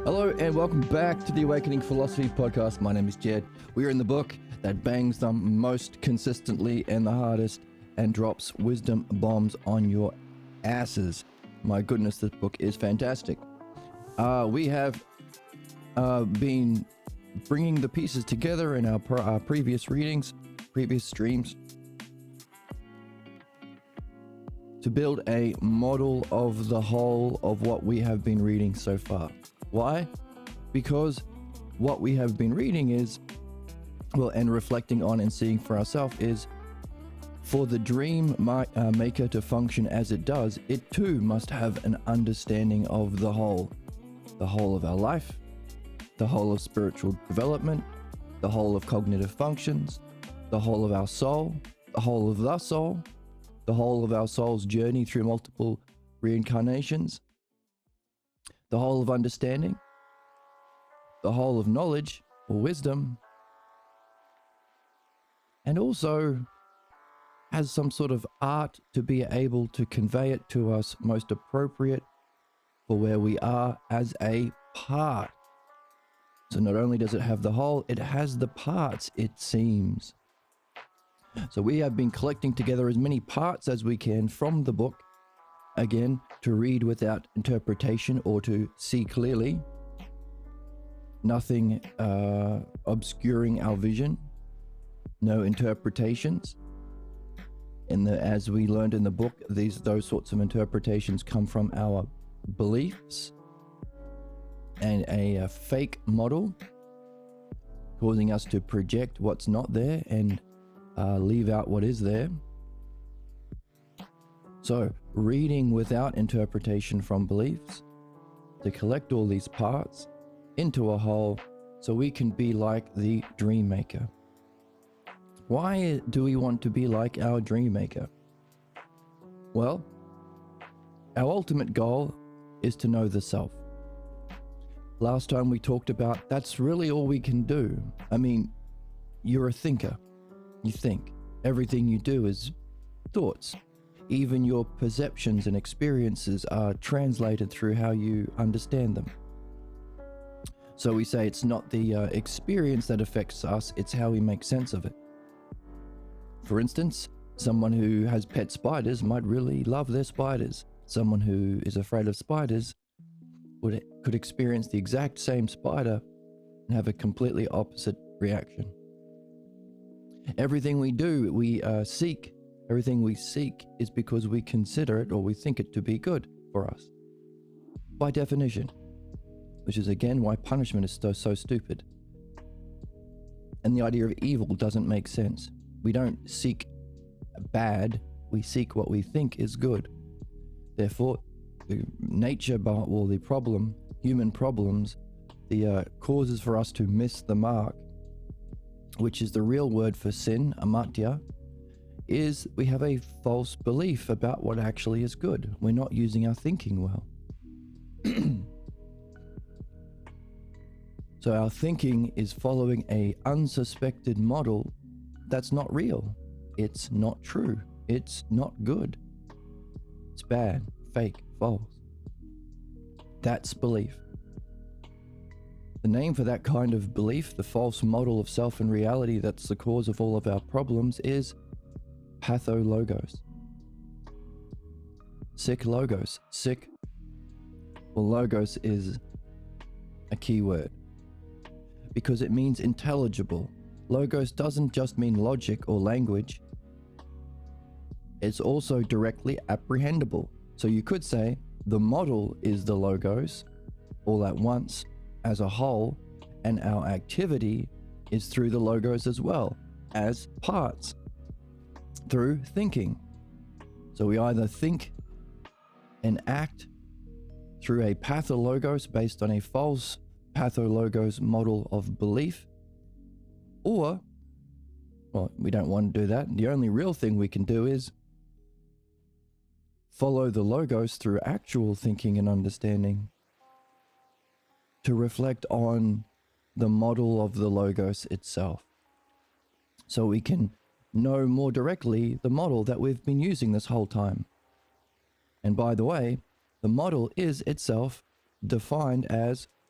Hello and welcome back to the Awakening Philosophy Podcast. My name is Jed. We are in the book that bangs the most consistently and the hardest and drops wisdom bombs on your asses. My goodness, this book is fantastic. We have been bringing the pieces together in our previous readings, previous streams, to build a model of the whole of what we have been reading so far. Why? Because what we have been reading is, and reflecting on and seeing for ourselves is, for the dream maker to function as it does, it too must have an understanding of the whole of our life, the whole of spiritual development, the whole of cognitive functions, the whole of our soul, the whole of the soul, the whole of our soul's journey through multiple reincarnations, the whole of understanding, the whole of knowledge or wisdom, and also has some sort of art to be able to convey it to us most appropriate for where we are as a part. So not only does it have the whole, it has the parts, it seems. So we have been collecting together as many parts as we can from the book, again, to read without interpretation or to see clearly, nothing obscuring our vision, no interpretations. As we learned in the book, those sorts of interpretations come from our beliefs and a fake model, causing us to project what's not there and leave out what is there. So, reading without interpretation from beliefs to collect all these parts into a whole so we can be like the dream maker. Why do we want to be like our dream maker? Well, our ultimate goal is to know the self. Last time we talked about that's really all we can do. I mean, you're a thinker. You think. Everything you do is thoughts. Even your perceptions and experiences are translated through how you understand them. So we say it's not the experience that affects us, it's how we make sense of it. For instance, someone who has pet spiders might really love their spiders. Someone who is afraid of spiders could experience the exact same spider and have a completely opposite reaction. Everything we do, we seek. Everything we seek is because we consider it or we think it to be good for us. By definition. Which is again why punishment is so stupid. And the idea of evil doesn't make sense. We don't seek bad, we seek what we think is good. Therefore, the nature, the problem, human problems, the causes for us to miss the mark, which is the real word for sin, amatya, is we have a false belief about what actually is good. We're not using our thinking well. So our thinking is following a unsuspected model that's not real. It's not true. It's not good. It's bad, fake, false. That's belief. The name for that kind of belief, the false model of self and reality that's the cause of all of our problems, is pathologos. Sick logos. Sick. Well, logos is a key word because it means intelligible. Logos doesn't just mean logic or language. It's also directly apprehendable. So you could say the model is the logos all at once as a whole, and our activity is through the logos as well as parts, through thinking. So we either think and act through a pathologos based on a false pathologos model of belief, or, well, we don't want to do that. The only real thing we can do is follow the logos through actual thinking and understanding to reflect on the model of the logos itself. So we can know more directly the model that we've been using this whole time. And by the way, the model is itself defined as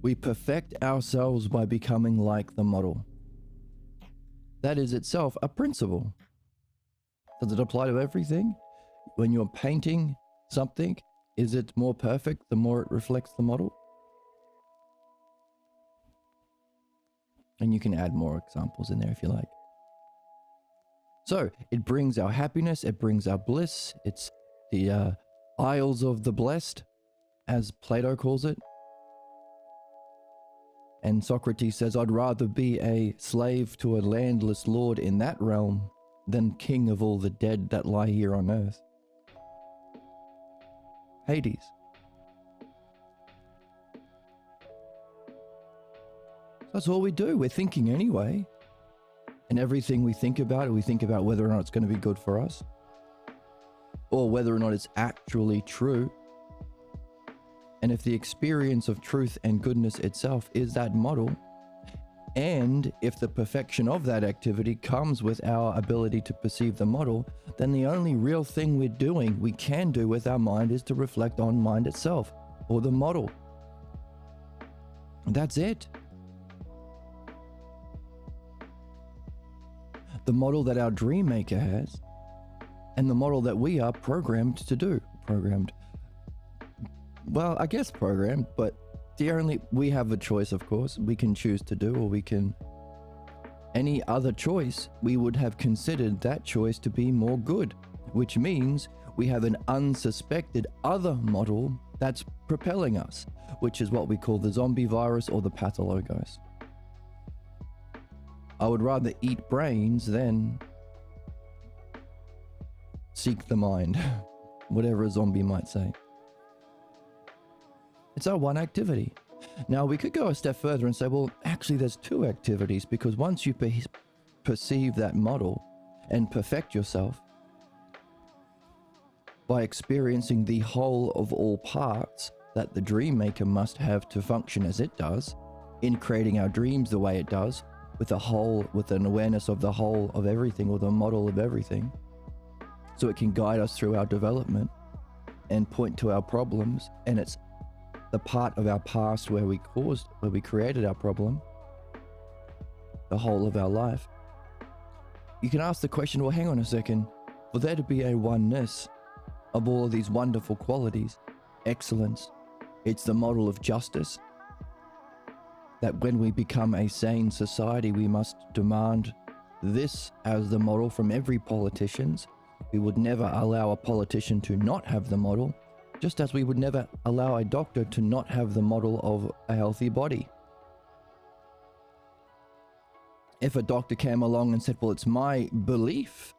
We perfect ourselves by becoming like the model. That is itself a principle. Does it apply to everything? When you're painting something, is it more perfect the more it reflects the model? And you can add more examples in there if you like. So it brings our happiness, it brings our bliss. It's the isles of the blessed, as Plato calls it. And Socrates says, I'd rather be a slave to a landless lord in that realm than king of all the dead that lie here on earth. Hades. That's all we do. We're thinking anyway. And everything we think about whether or not it's going to be good for us, or whether or not it's actually true. And if the experience of truth and goodness itself is that model, and if the perfection of that activity comes with our ability to perceive the model, then the only real thing we can do with our mind is to reflect on mind itself, or the model. That's it. The model that our dream maker has, and the model that we are programmed to do. Well, I guess programmed, but we have a choice, of course. We can choose to do, or any other choice, we would have considered that choice to be more good, which means we have an unsuspected other model that's propelling us, which is what we call the zombie virus or the pathologos. I would rather eat brains than seek the mind, whatever a zombie might say. It's our one activity. Now, we could go a step further and say, well, actually there's two activities, because once you perceive that model and perfect yourself by experiencing the whole of all parts that the dream maker must have to function as it does, in creating our dreams the way it does, with an awareness of the whole of everything, or the model of everything, so it can guide us through our development and point to our problems, and it's the part of our past where we created our problem, the whole of our life. You can ask the question, well, hang on a second, for there to be a oneness of all of these wonderful qualities, excellence, it's the model of justice, that when we become a sane society, we must demand this as the model from every politician. We would never allow a politician to not have the model, just as we would never allow a doctor to not have the model of a healthy body. If a doctor came along and said, well, it's my belief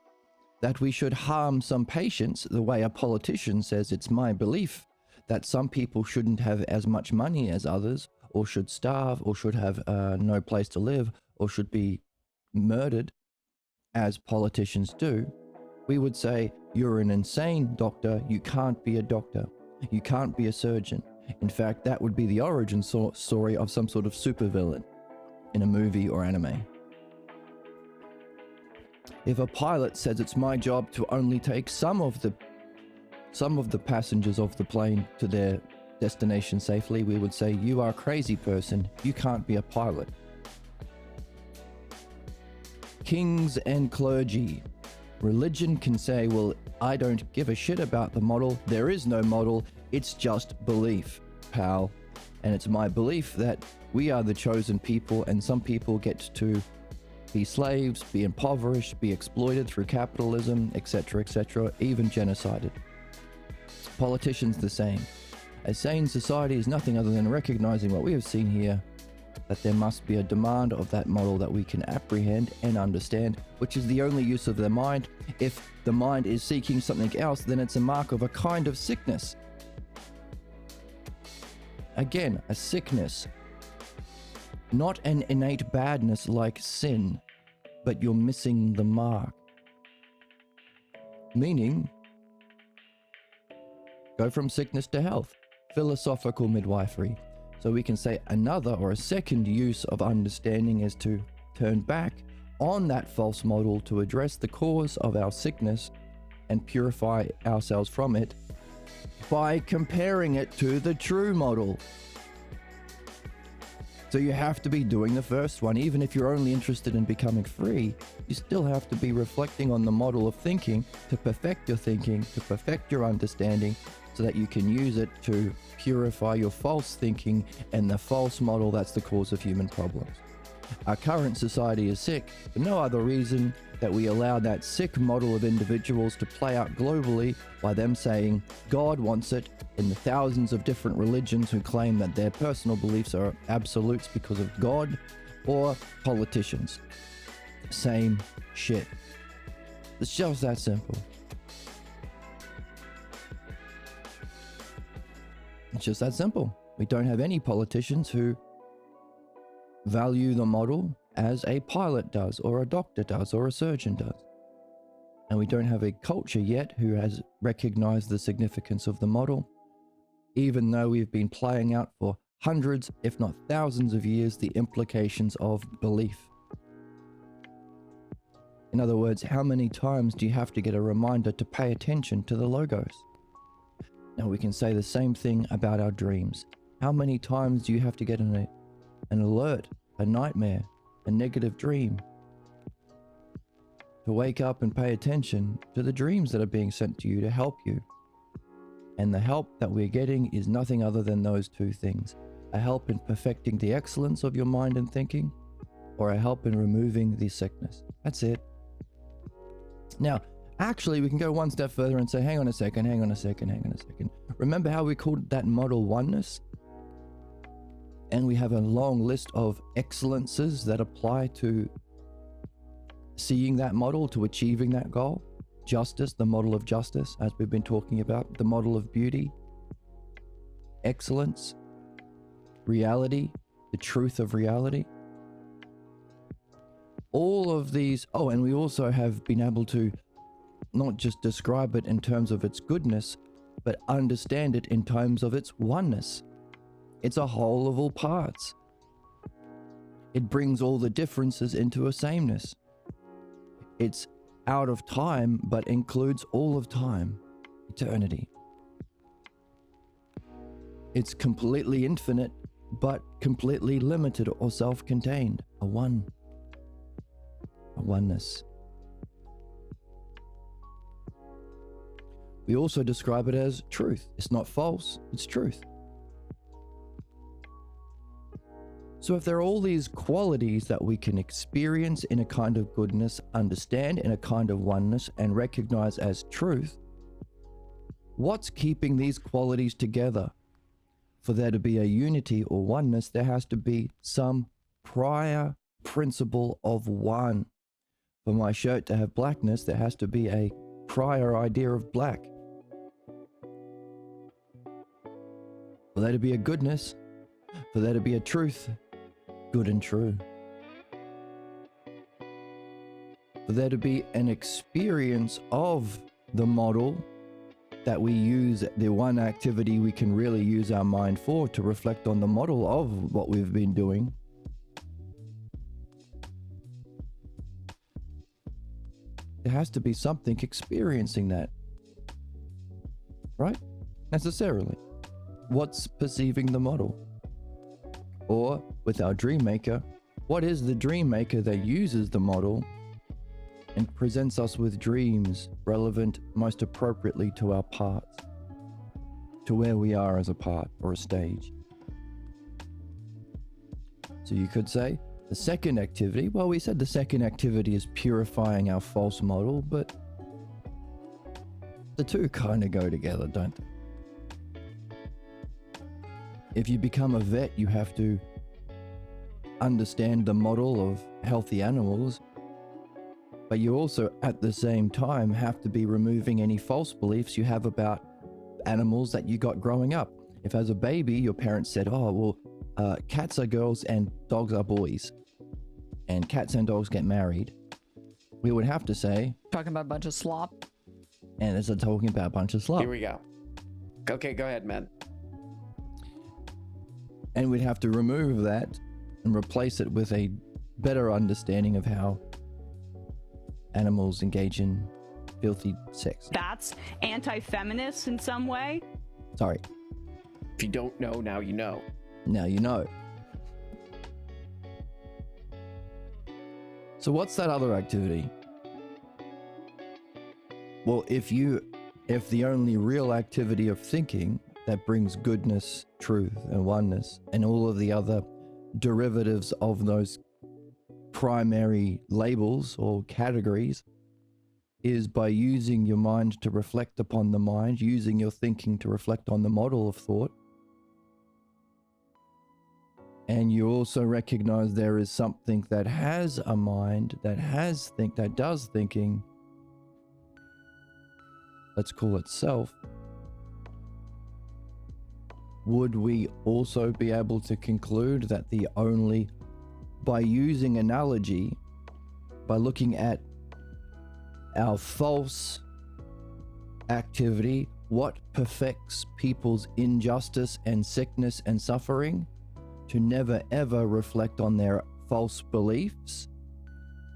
that we should harm some patients, the way a politician says it's my belief that some people shouldn't have as much money as others, or should starve, or should have no place to live, or should be murdered, as politicians do, we would say, You're an insane doctor. You can't be a doctor. You can't be a surgeon. In fact, that would be the origin story of some sort of supervillain in a movie or anime. If a pilot says it's my job to only take some of the passengers of the plane to their destination safely, we would say, you are a crazy person. You can't be a pilot. Kings and clergy. Religion can say, well, I don't give a shit about the model. There is no model. It's just belief, pal. And it's my belief that we are the chosen people, and some people get to be slaves, be impoverished, be exploited through capitalism, etc., even genocided. Politicians the same. A sane society is nothing other than recognizing what we have seen here, that there must be a demand of that model that we can apprehend and understand, which is the only use of the mind. If the mind is seeking something else, then it's a mark of a kind of sickness. Again, a sickness. Not an innate badness like sin, but you're missing the mark. Meaning, go from sickness to health. Philosophical midwifery. So we can say another or a second use of understanding is to turn back on that false model to address the cause of our sickness and purify ourselves from it by comparing it to the true model. So you have to be doing the first one. Even if you're only interested in becoming free, you still have to be reflecting on the model of thinking to perfect your thinking, to perfect your understanding, so that you can use it to purify your false thinking and the false model that's the cause of human problems. Our current society is sick for no other reason that we allow that sick model of individuals to play out globally by them saying God wants it, in the thousands of different religions who claim that their personal beliefs are absolutes because of God, or politicians. Same shit. It's just that simple. It's just that simple. We don't have any politicians who value the model as a pilot does, or a doctor does, or a surgeon does. And we don't have a culture yet who has recognized the significance of the model, even though we've been playing out for hundreds, if not thousands of years, the implications of belief. In other words, how many times do you have to get a reminder to pay attention to the logos? Now we can say the same thing about our dreams. How many times do you have to get an alert, a nightmare, a negative dream, to wake up and pay attention to the dreams that are being sent to you to help you? And the help that we're getting is nothing other than those two things. A help in perfecting the excellence of your mind and thinking, or a help in removing the sickness. That's it. Now, actually, we can go one step further and say, hang on a second. Remember how we called that model oneness? And we have a long list of excellences that apply to seeing that model, to achieving that goal. Justice, the model of justice, as we've been talking about, the model of beauty, excellence, reality, the truth of reality. All of these, and we also have been able to not just describe it in terms of its goodness, but understand it in terms of its oneness. It's a whole of all parts. It brings all the differences into a sameness. It's out of time, but includes all of time, eternity. It's completely infinite, but completely limited or self-contained, a oneness. We also describe it as truth. It's not false, it's truth. So if there are all these qualities that we can experience in a kind of goodness, understand in a kind of oneness, and recognize as truth, what's keeping these qualities together? For there to be a unity or oneness, there has to be some prior principle of one. For my shirt to have blackness, there has to be a prior idea of black. For there to be a goodness, for there to be a truth, good and true. For there to be an experience of the model that we use, the one activity we can really use our mind for, to reflect on the model of what we've been doing, there has to be something experiencing that, right? Necessarily. What's perceiving the model? Or with our dream maker, what is the dream maker that uses the model and presents us with dreams relevant most appropriately to our parts, to where we are as a part or a stage? So you could say the second activity, well, we said the second activity is purifying our false model, but the two kind of go together, don't they? If you become a vet, you have to understand the model of healthy animals, but you also at the same time have to be removing any false beliefs you have about animals that you got growing up. If as a baby your parents said, oh well, cats are girls and dogs are boys, and cats and dogs get married, we would have to say, Talking about a bunch of slop. and it's talking about a bunch of slop. Here we go. Okay, go ahead, man. And we'd have to remove that and replace it with a better understanding of how animals engage in filthy sex. That's anti-feminist in some way. Sorry, If you don't know, now you know. now you know. So what's that other activity? Well, if the only real activity of thinking that brings goodness, truth, and oneness, and all of the other derivatives of those primary labels or categories, is by using your mind to reflect upon the mind, using your thinking to reflect on the model of thought, and you also recognize there is something that has a mind, that does thinking, let's call it self, would we also be able to conclude that by using analogy, by looking at our false activity, what perfects people's injustice and sickness and suffering, to never ever reflect on their false beliefs?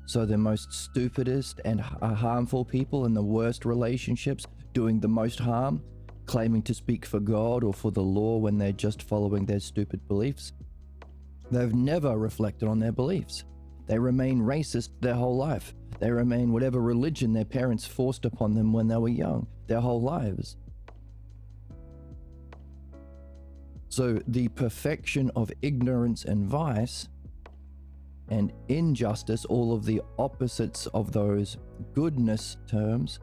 So the most stupidest and harmful people in the worst relationships, doing the most harm, claiming to speak for God or for the law when they're just following their stupid beliefs. They've never reflected on their beliefs. They remain racist their whole life. They remain whatever religion their parents forced upon them when they were young, their whole lives. So the perfection of ignorance and vice and injustice, all of the opposites of those goodness terms,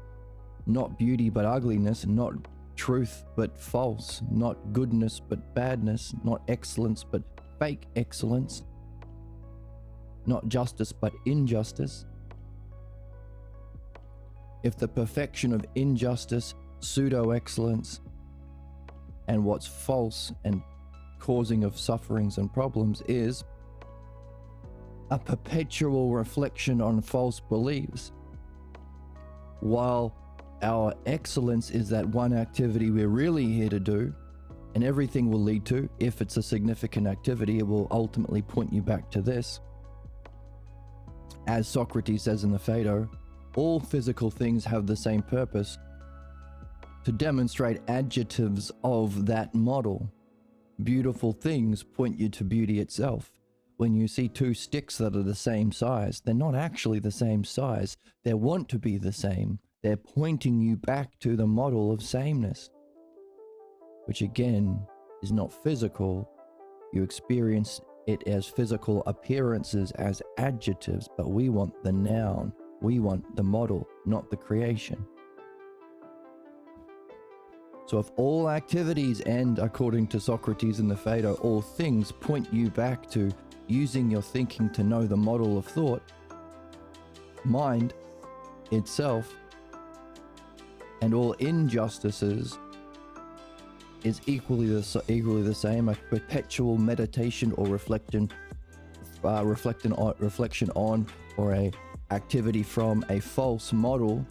not beauty but ugliness, not truth but false, not goodness but badness, not excellence but fake excellence, not justice but injustice. If the perfection of injustice, pseudo-excellence, and what's false and causing of sufferings and problems is a perpetual reflection on false beliefs, while our excellence is that one activity we're really here to do, and everything will lead to, if it's a significant activity, it will ultimately point you back to this. As Socrates says in the Phaedo, all physical things have the same purpose: to demonstrate adjectives of that model. Beautiful things point you to beauty itself. When you see two sticks that are the same size, they're not actually the same size. They want to be the same. They're pointing you back to the model of sameness, which again is not physical. You experience it as physical appearances, as adjectives, but we want the noun. We want the model, not the creation. So if all activities and, according to Socrates in the Phaedo, all things point you back to using your thinking to know the model of thought, mind itself, and all injustices is equally the same, a perpetual meditation or reflection on, or a activity from a false model,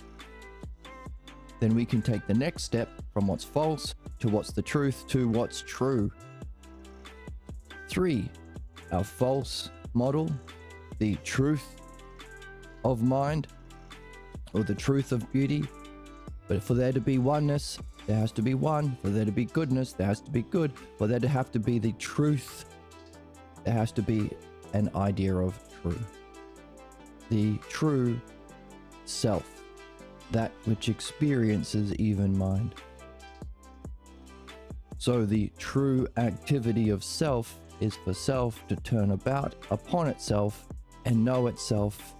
then we can take the next step from what's false to what's the truth to what's true. 3. Our false model, the truth of mind, or the truth of beauty. But for there to be oneness, there has to be one. For there to be goodness, there has to be good. For there to have to be the truth, there has to be an idea of true. The true self, that which experiences even mind. So the true activity of self is for self to turn about upon itself and know itself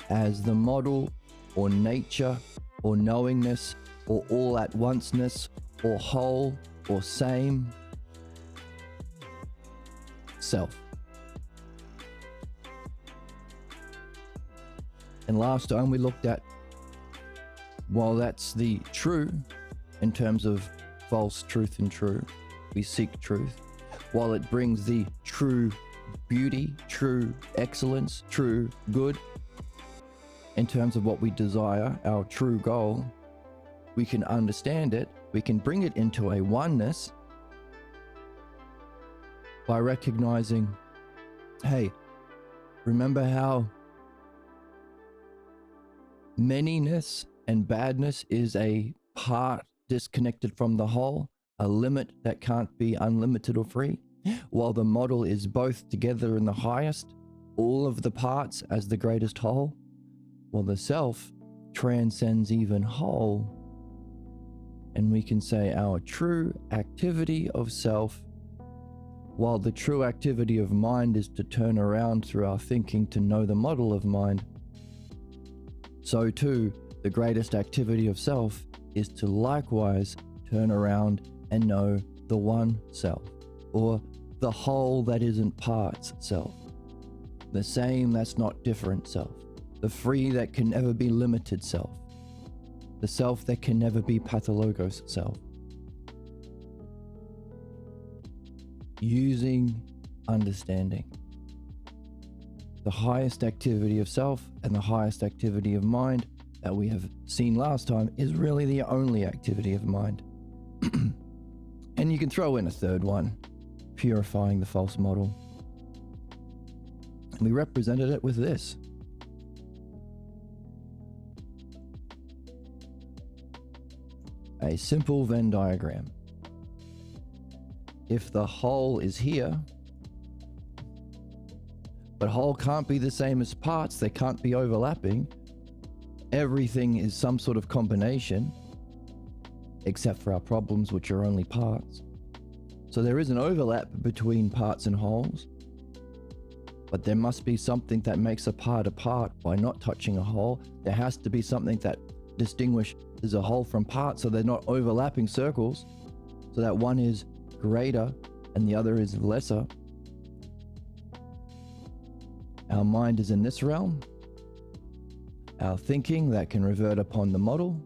as the model or nature or knowingness or all at onceness or whole or same self. And last time we looked at, while that's the true in terms of false, truth, and true, we seek truth. While it brings the true beauty, true excellence, true good, in terms of what we desire, our true goal, we can understand it, we can bring it into a oneness by recognizing, hey, remember how manyness and badness is a part disconnected from the whole, a limit that can't be unlimited or free, while the model is both together in the highest, all of the parts as the greatest whole, while the self transcends even whole. And we can say our true activity of self, while the true activity of mind is to turn around through our thinking to know the model of mind, so too the greatest activity of self is to likewise turn around and know the one self, or the whole that isn't parts self, the same that's not different self, the free that can never be limited self, the self that can never be pathologos self. Using understanding. The highest activity of self and the highest activity of mind that we have seen last time is really the only activity of mind. And you can throw in a third one, purifying the false model. And we represented it with this. A simple Venn diagram. If the whole is here, but whole can't be the same as parts, they can't be overlapping. Everything is some sort of combination, except for our problems, which are only parts. So there is an overlap between parts and wholes, but there must be something that makes a part by not touching a whole. There has to be something that distinguishes a whole from part, so they're not overlapping circles, so that one is greater and the other is lesser. Our mind is in this realm. Our thinking that can revert upon the model.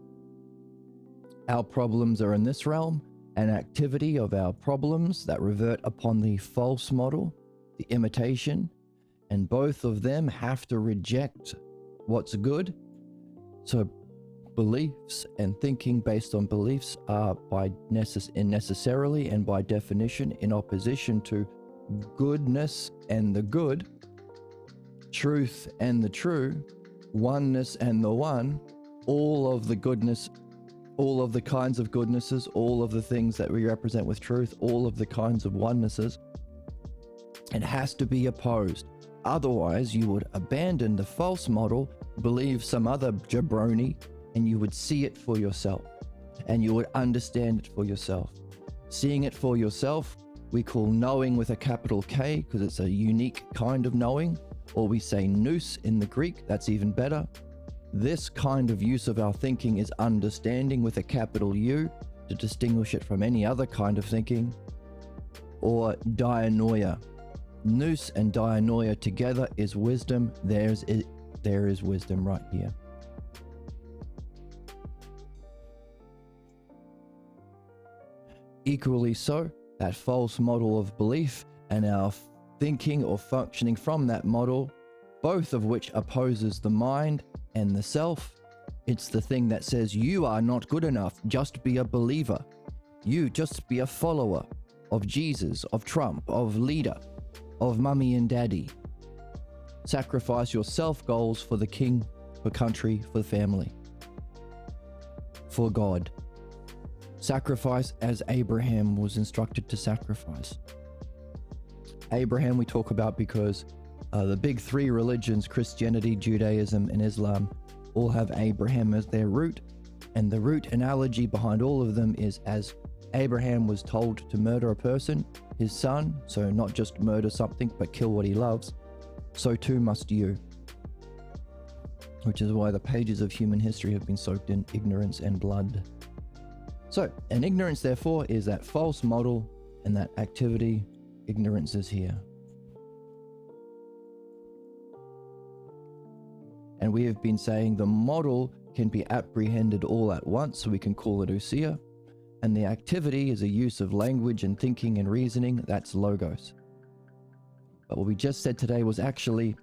Our problems are in this realm, an activity of our problems that revert upon the false model, the imitation, and both of them have to reject what's good. So beliefs and thinking based on beliefs are necessarily and by definition in opposition to goodness and the good, truth and the true, oneness and the one, all of the goodness, all of the kinds of goodnesses, all of the things that we represent with truth, all of the kinds of onenesses. It has to be opposed. Otherwise, you would abandon the false model, believe some other jabroni, and you would see it for yourself, and you would understand it for yourself. Seeing it for yourself, we call knowing with a capital K, because it's a unique kind of knowing, or we say nous in the Greek, that's even better. This kind of use of our thinking is understanding with a capital U, to distinguish it from any other kind of thinking, or dianoia. Nous and dianoia together is wisdom. There is wisdom right here. Equally so, that false model of belief and our thinking or functioning from that model, both of which opposes the mind and the self, It's the thing that says you are not good enough, just be a believer. You just be a follower of Jesus, of Trump, of leader, of mummy and daddy. Sacrifice your self goals for the king, for country, for family, for God. Sacrifice as Abraham was instructed to sacrifice. Abraham we talk about because the big three religions, Christianity, Judaism, and Islam, all have Abraham as their root. And the root analogy behind all of them is as Abraham was told to murder a person, his son, so not just murder something, but kill what he loves, so too must you. Which is why the pages of human history have been soaked in ignorance and blood. So, and ignorance therefore is that false model and that activity. Ignorance is here. And we have been saying the model can be apprehended all at once, so we can call it ousia. And the activity is a use of language and thinking and reasoning, that's logos. But what we just said today was actually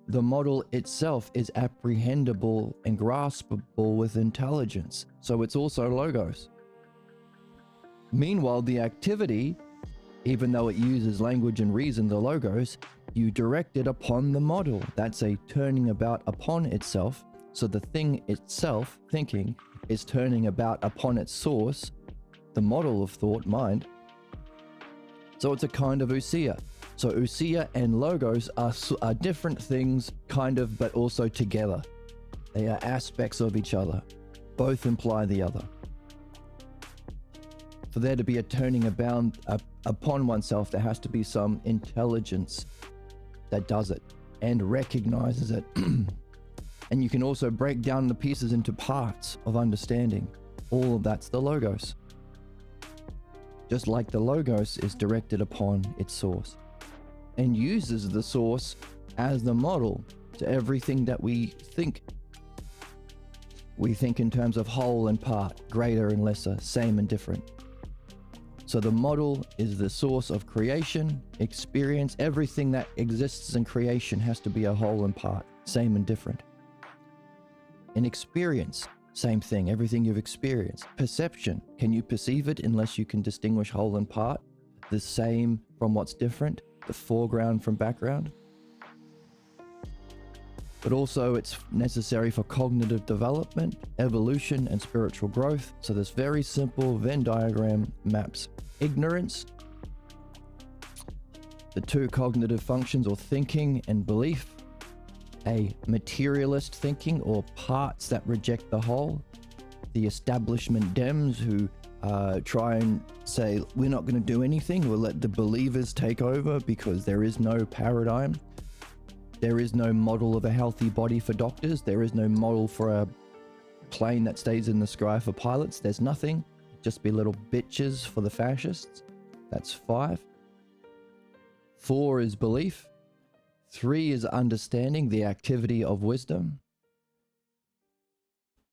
the model itself is apprehendable and graspable with intelligence, so it's also logos. Meanwhile, the activity, even though it uses language and reason, the logos, you direct it upon the model. That's a turning about upon itself. So the thing itself, thinking, is turning about upon its source, the model of thought, mind. So it's a kind of ousia. So ousia and logos are different things, kind of, but also together. They are aspects of each other. Both imply the other. For there to be a turning about upon oneself, there has to be some intelligence that does it and recognizes it. And you can also break down the pieces into parts of understanding. All of that's the logos. Just like the logos is directed upon its source and uses the source as the model to everything that we think. We think in terms of whole and part, greater and lesser, same and different. So the model is the source of creation, experience. Everything that exists in creation has to be a whole and part, same and different. In experience, same thing, everything you've experienced. Perception, can you perceive it unless you can distinguish whole and part, the same from what's different, the foreground from background? But also it's necessary for cognitive development, evolution, and spiritual growth. So this very simple Venn diagram maps ignorance, the two cognitive functions or thinking and belief, a materialist thinking or parts that reject the whole, the establishment Dems who try and say, we're not going to do anything, we'll let the believers take over because there is no paradigm. There is no model of a healthy body for doctors. There is no model for a plane that stays in the sky for pilots. There's nothing. Just be little bitches for the fascists. That's 5. 4 is belief. 3 is understanding, the activity of wisdom.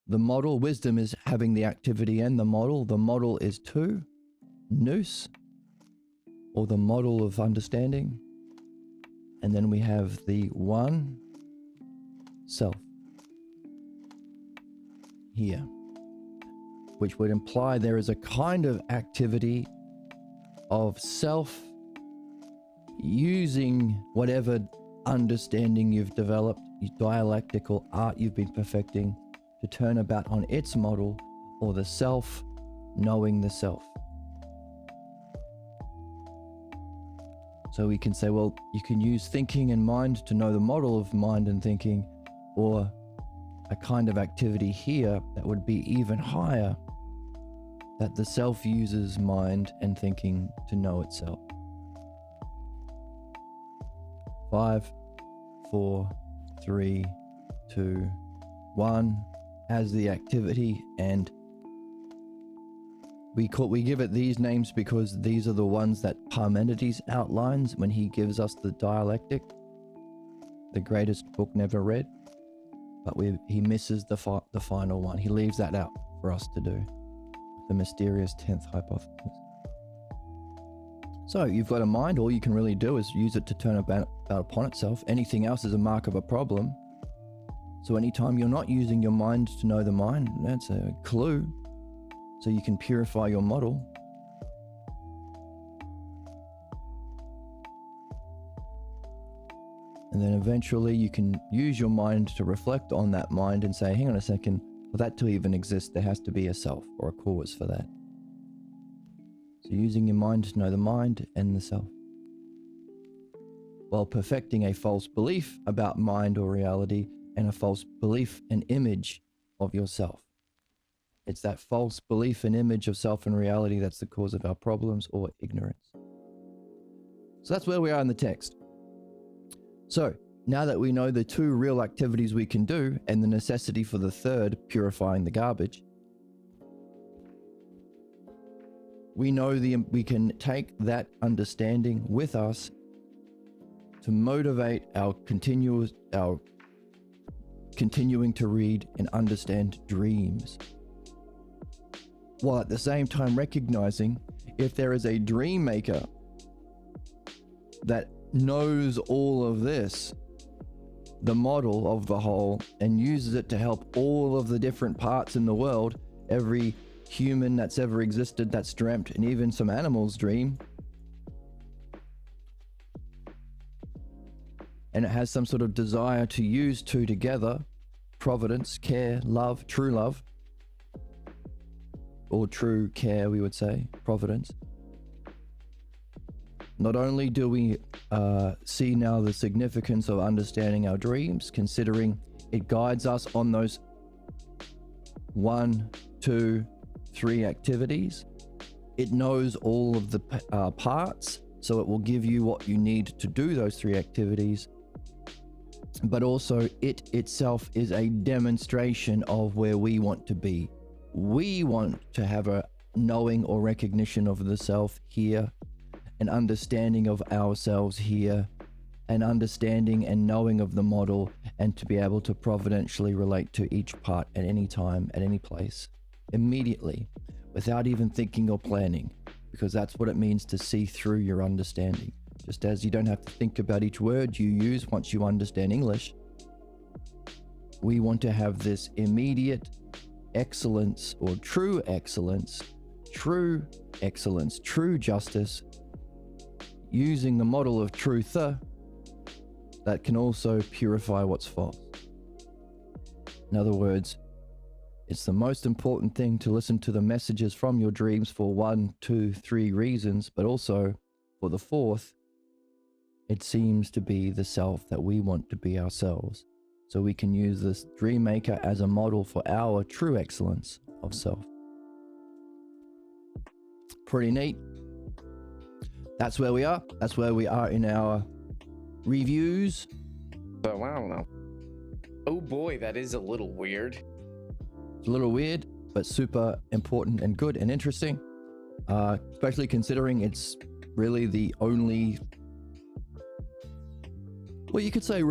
The model, wisdom is having the activity and the model. The model is 2, nous, or the model of understanding. And then we have the 1, self, here, which would imply there is a kind of activity of self using whatever understanding you've developed, dialectical art you've been perfecting, to turn about on its model, or the self knowing the self. So we can say, well, you can use thinking and mind to know the model of mind and thinking, or a kind of activity here that would be even higher, that the self uses mind and thinking to know itself. 5, 4, 3, 2, 1 as the activity, and we give it these names because these are the ones that Parmenides outlines when he gives us the dialectic, the greatest book never read. But he misses the final one. He leaves that out for us to do, the mysterious 10th hypothesis. So you've got a mind. All you can really do is use it to turn about upon itself. Anything else is a mark of a problem. So anytime you're not using your mind to know the mind, that's a clue. So you can purify your model. And then eventually you can use your mind to reflect on that mind and say, hang on a second, for that to even exist, there has to be a self or a cause for that. So using your mind to know the mind and the self, while perfecting a false belief about mind or reality and a false belief and image of yourself. It's that false belief and image of self and reality that's the cause of our problems or ignorance. So that's where we are in the text. So now that we know the two real activities we can do and the necessity for the third, purifying the garbage, we know we can take that understanding with us to motivate our continuing to read and understand dreams, while at the same time recognizing if there is a dream maker that knows all of this, the model of the whole, and uses it to help all of the different parts in the world, every human that's ever existed that's dreamt, and even some animals dream, and it has some sort of desire to use two together, providence, care, love, true love, or true care, we would say, providence. Not only do we see now the significance of understanding our dreams, considering it guides us on those 1, 2, 3 activities, it knows all of the parts, so it will give you what you need to do those 3 activities. But also it itself is a demonstration of where we want to be. We want to have a knowing or recognition of the self here, an understanding of ourselves here, an understanding and knowing of the model, and to be able to providentially relate to each part at any time, at any place, immediately, without even thinking or planning, because that's what it means to see through your understanding. Just as you don't have to think about each word you use once you understand English, we want to have this immediate excellence or true excellence, true excellence, true justice, using the model of truth that can also purify what's false. In other words, it's the most important thing to listen to the messages from your dreams for 1, 2, 3 reasons, but also for the 4th, it seems to be the self that we want to be ourselves. So we can use this dream maker as a model for our true excellence of self. Pretty neat. That's where we are. That's where we are in our reviews. So I don't know. Oh boy, that is a little weird. It's a little weird, but super important and good and interesting. Especially considering it's really the only, well, you could say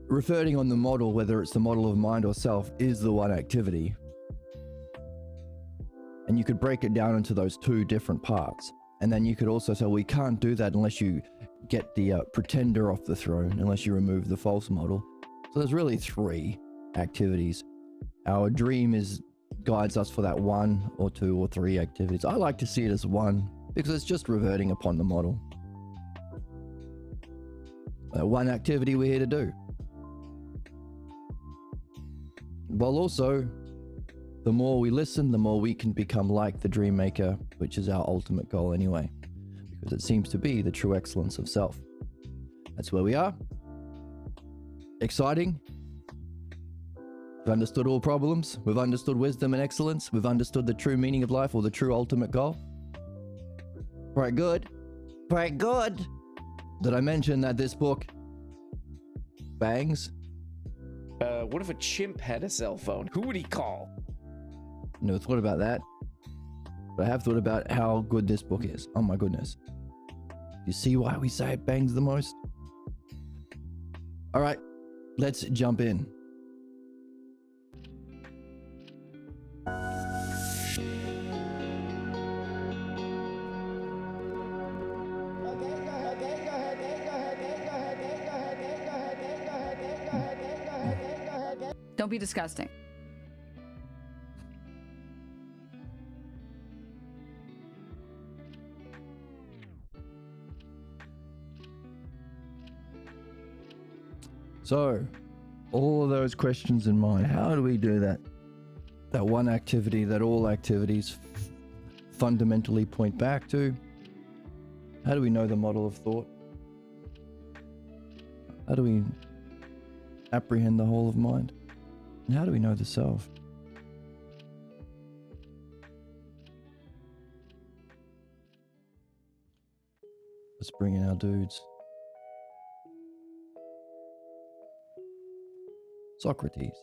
reverting on the model, whether it's the model of mind or self, is the one activity. And you could break it down into those 2 different parts. And then you could also say, well, you can't do that unless you get the pretender off the throne, unless you remove the false model. So there's really 3 activities. Our dream guides us for that 1 or 2 or 3 activities. I like to see it as 1 because it's just reverting upon the model. One activity we're here to do. While also, the more we listen, the more we can become like the dream maker, which is our ultimate goal anyway, because it seems to be the true excellence of self. That's where we are. Exciting. We've understood all problems. We've understood wisdom and excellence. We've understood the true meaning of life, or the true ultimate goal. Very good. Very good. Did I mention that this book bangs? What if a chimp had a cell phone? Who would he call? No thought about that, but I have thought about how good this book is. Oh my goodness. You see why we say it bangs the most? All right, let's jump in. Don't be disgusting. So, all of those questions in mind, how do we do that? That one activity that all activities fundamentally point back to? How do we know the model of thought? How do we apprehend the whole of mind? And how do we know the self? Let's bring in our dudes. Socrates.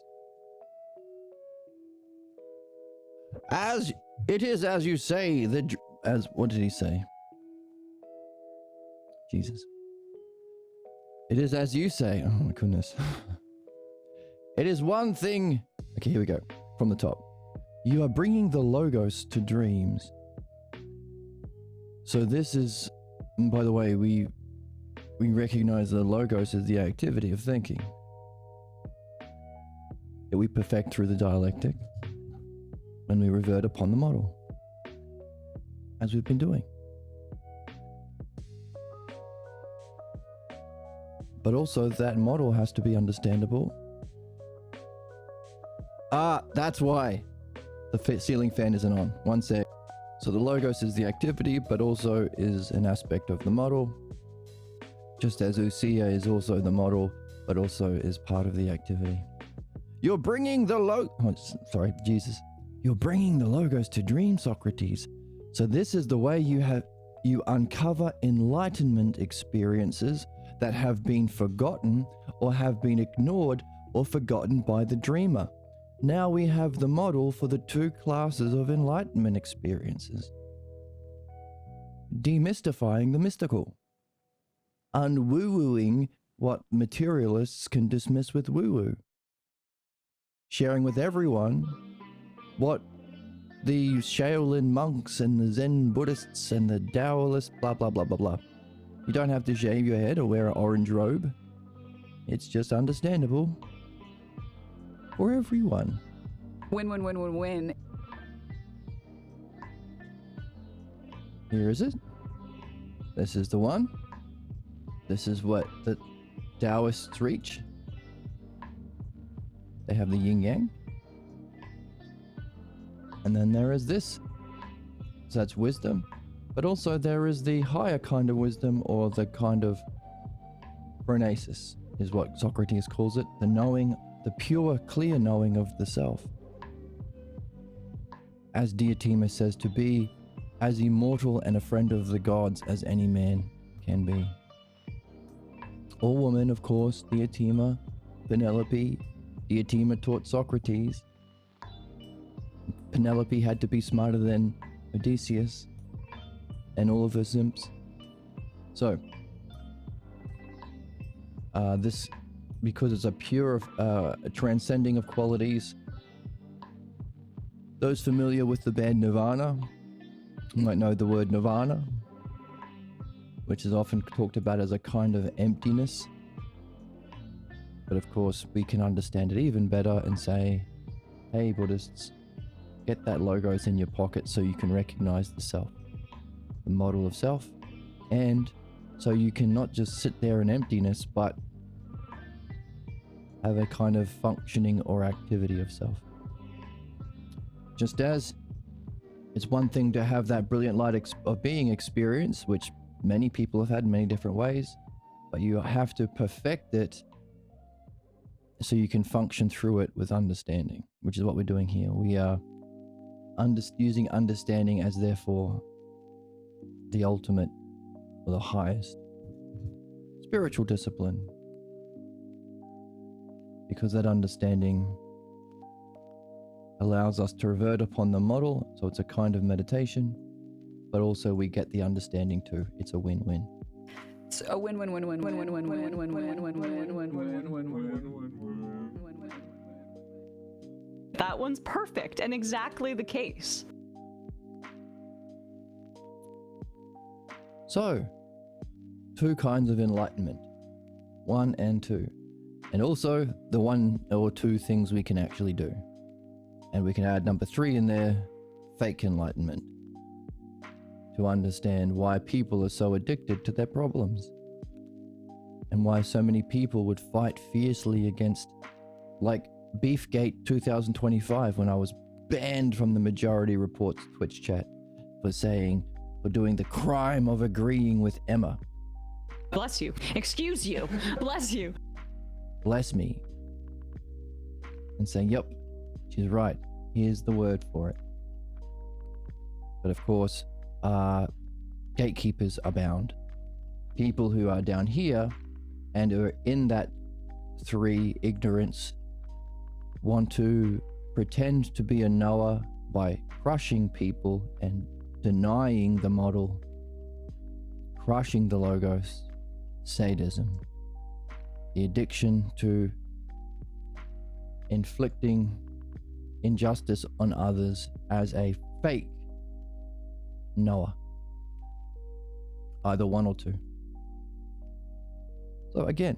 As it is as you say, as what did he say? Jesus. It is as you say. Oh my goodness. It is one thing. Okay, here we go. From the top. You are bringing the logos to dreams. So this is, and by the way, we recognize the logos as the activity of thinking that we perfect through the dialectic when we revert upon the model, as we've been doing. But also that model has to be understandable. That's why the ceiling fan isn't on. One sec. So the logos is the activity, but also is an aspect of the model. Just as ousia is also the model, but also is part of the activity. You're bringing the You're bringing the logos to dream, Socrates. So this is the way you uncover enlightenment experiences that have been forgotten or have been ignored or forgotten by the dreamer. Now we have the model for the two classes of enlightenment experiences. Demystifying the mystical. Unwoo-wooing what materialists can dismiss with woo-woo. Sharing with everyone what the Shaolin monks and the Zen Buddhists and the Taoists blah blah blah blah blah. You don't have to shave your head or wear an orange robe. It's just understandable for everyone. Win, win, win, win, win. Here is it. This is the one. This is what the Taoists reach. They have the yin yang. And then there is this. So that's wisdom. But also there is the higher kind of wisdom, or the kind of phronesis, is what Socrates calls it. The knowing, the pure, clear knowing of the self. As Diotima says, to be as immortal and a friend of the gods as any man can be. Or woman, of course, Diotima, Penelope. Diotima taught Socrates. Penelope had to be smarter than Odysseus and all of her simps. So, this, because it's a pure, a transcending of qualities. Those familiar with the band Nirvana might know the word nirvana, which is often talked about as a kind of emptiness. But of course, we can understand it even better and say, hey, Buddhists, get that logos in your pocket so you can recognize the self, the model of self, and so you can not just sit there in emptiness, but have a kind of functioning or activity of self. Just as it's one thing to have that brilliant light of being experience, which many people have had in many different ways, but you have to perfect it so you can function through it with understanding, which is what we're doing here. We are using understanding as therefore the ultimate or the highest spiritual discipline, because that understanding allows us to revert upon the model. So it's a kind of meditation, but also we get the understanding too. It's a win-win. It's a win, win, win, win, win, win, win, win, win, win, win, win, win, win, win. That one's perfect and exactly the case. So, two kinds of enlightenment, 1 and 2. And also the one or two things we can actually do. And we can add number 3 in there, fake enlightenment. To understand why people are so addicted to their problems. And why so many people would fight fiercely against, like Beefgate 2025, when I was banned from the Majority Reports Twitch chat for doing the crime of agreeing with Emma. Bless you. Excuse you. Bless you. Bless me. And saying, yep, she's right. Here's the word for it. But of course, gatekeepers abound. People who are down here and are in that 3 ignorance want to pretend to be a knower by crushing people and denying the model, crushing the logos, sadism, the addiction to inflicting injustice on others as a fake knower. Either one or two. So again,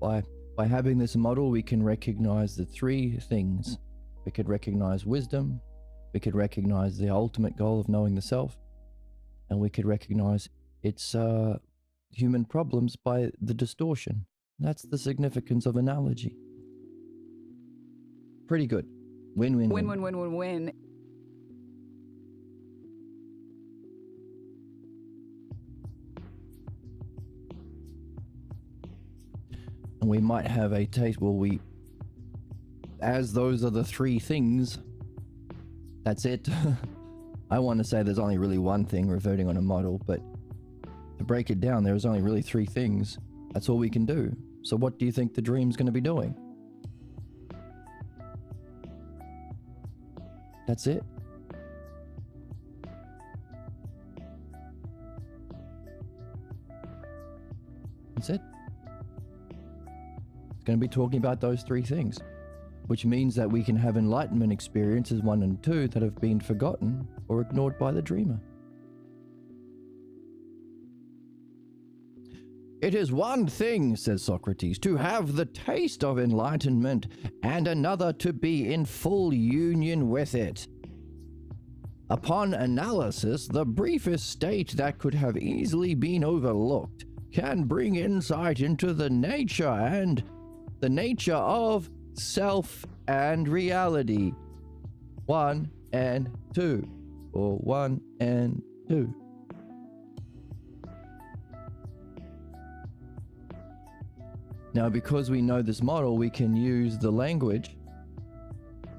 by having this model, we can recognize the 3 things. We could recognize wisdom, we could recognize the ultimate goal of knowing the self, and we could recognize its human problems by the distortion. That's the significance of analogy. Pretty good. Win-win-win. Win-win-win-win-win. And we might have a taste, as those are the 3 things, that's it. I want to say there's only really one thing, reverting on a model, but to break it down, there's only really 3 things. That's all we can do. So what do you think the dream's going to be doing? That's it. That's it. It's going to be talking about those 3 things, which means that we can have enlightenment experiences 1 and 2 that have been forgotten or ignored by the dreamer. It is one thing, says Socrates, to have the taste of enlightenment, and another to be in full union with it. Upon analysis, the briefest state that could have easily been overlooked can bring insight into the nature of self and reality. 1 and 2, or 1 and 2. Now, because we know this model, we can use the language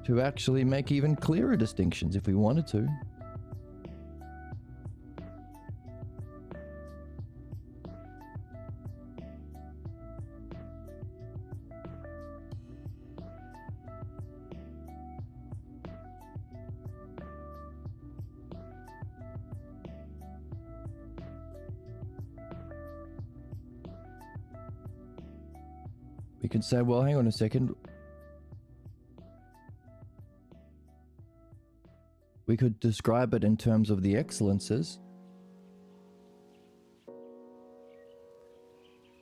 to actually make even clearer distinctions if we wanted to. We could say, well, hang on a second. We could describe it in terms of the excellences,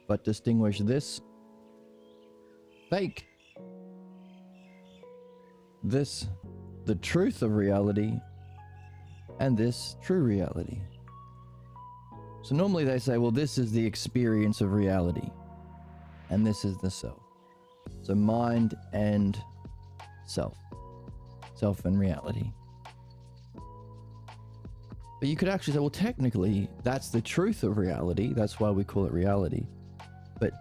but distinguish this fake, this the truth of reality, and this true reality. So normally they say, well, this is the experience of reality, and this is the self. So mind and self and reality. But you could actually say, well, technically, that's the truth of reality. That's why we call it reality. But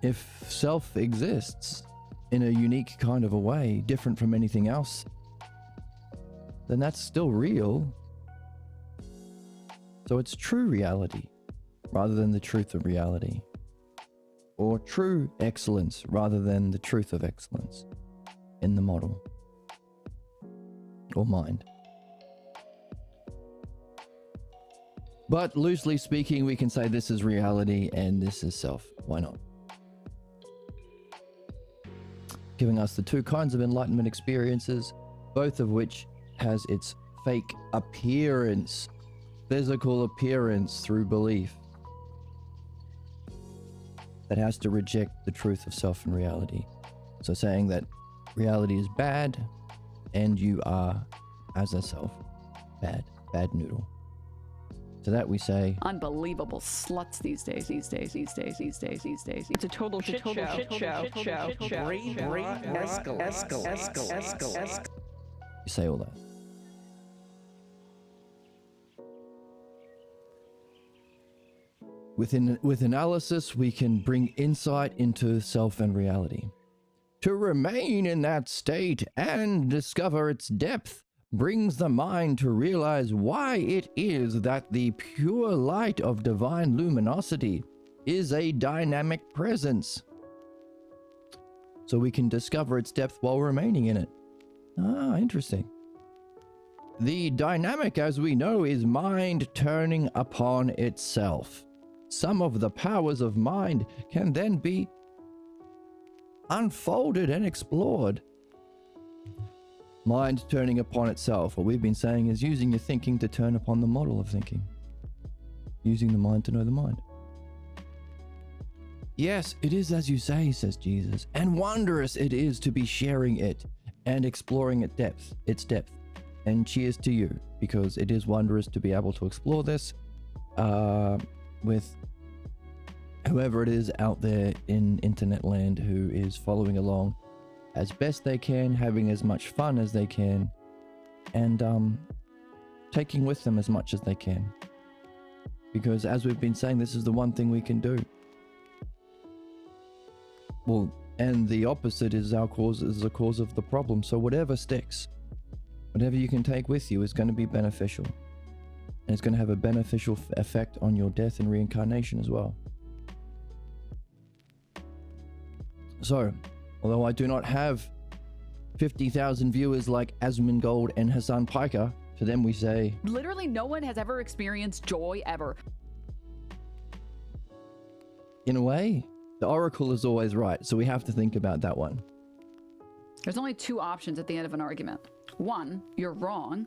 if self exists in a unique kind of a way, different from anything else, then that's still real. So it's true reality rather than the truth of reality. Or true excellence rather than the truth of excellence in the model. Or mind. But loosely speaking, we can say this is reality and this is self. Why not? Giving us the 2 kinds of enlightenment experiences, both of which has its fake appearance, physical appearance through belief. that has to reject the truth of self and reality. So saying that reality is bad and you are, as a self, bad noodle. To that we say, Unbelievable sluts these days. It's a total shit show. you say all that. With analysis, we can bring insight into self and reality. To remain in that state and discover its depth brings the mind to realize why it is that the pure light of divine luminosity is a dynamic presence. So we can discover its depth while remaining in it. Ah, interesting. The dynamic, as we know, is mind turning upon itself. Some of the powers of mind can then be unfolded and explored. Mind turning upon itself, what we've been saying is using your thinking to turn upon the model of thinking. Using the mind to know the mind. Yes, it is as you say, says Jesus, and wondrous it is to be sharing it and exploring its depth. And cheers to you, because it is wondrous to be able to explore this with whoever it is out there in internet land who is following along as best they can, having as much fun as they can, and taking with them as much as they can. Because as we've been saying, this is the one thing we can do. Well, and the opposite is the cause of the problem. So whatever sticks, whatever you can take with you is going to be beneficial. And it's going to have a beneficial effect on your death and reincarnation as well. So, although I do not have 50,000 viewers like Asmongold and Hassan Piker, to them we say, Literally no one has ever experienced joy ever. in a way, the oracle is always right, so we have to think about that one. There's only two options at the end of an argument. One, you're wrong,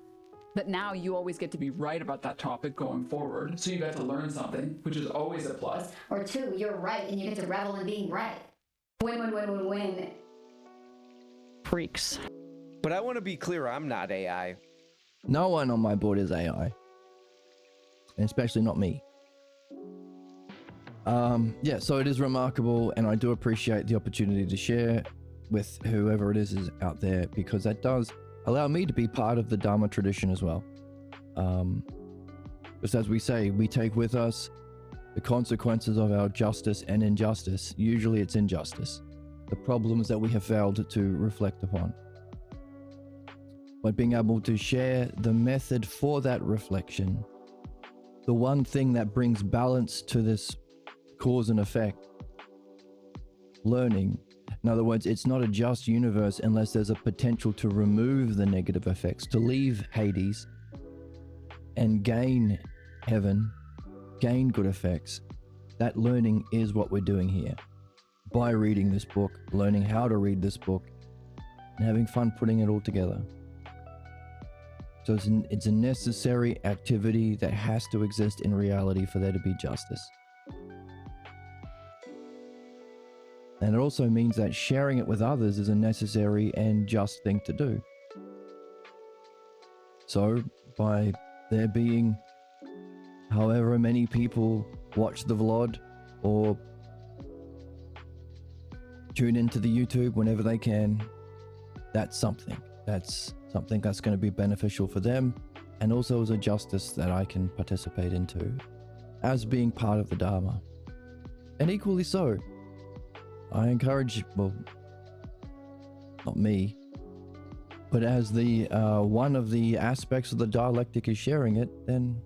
but now you always get to be right about that topic going forward, so you get to learn something, which is always a plus. Or two, you're right and you get to revel in being right. Win. Freaks. But I want to be clear, I'm not AI. No one on my board is AI. And especially not me. Yeah, so it is remarkable, and I do appreciate the opportunity to share with whoever it is out there, because that does allow me to be part of the Dharma tradition as well. Just as we say, we take with us the consequences of our justice and injustice. Usually it's injustice. The problems that we have failed to reflect upon. But being able to share the method for that reflection, the one thing that brings balance to this cause and effect, learning. In other words, it's not a just universe unless there's a potential to remove the negative effects, to leave Hades and gain heaven, gain good effects. That learning is what we're doing here. By reading this book, learning how to read this book, and having fun putting it all together. So it's a necessary activity that has to exist in reality for there to be justice. And it also means that sharing it with others is a necessary and just thing to do. So by there being however many people watch the vlog or tune into the YouTube whenever they can, that's something that's going to be beneficial for them, and also as a justice that I can participate into as being part of the Dharma. And equally so, I encourage, well, not me, but as the one of the aspects of the dialectic is sharing it, then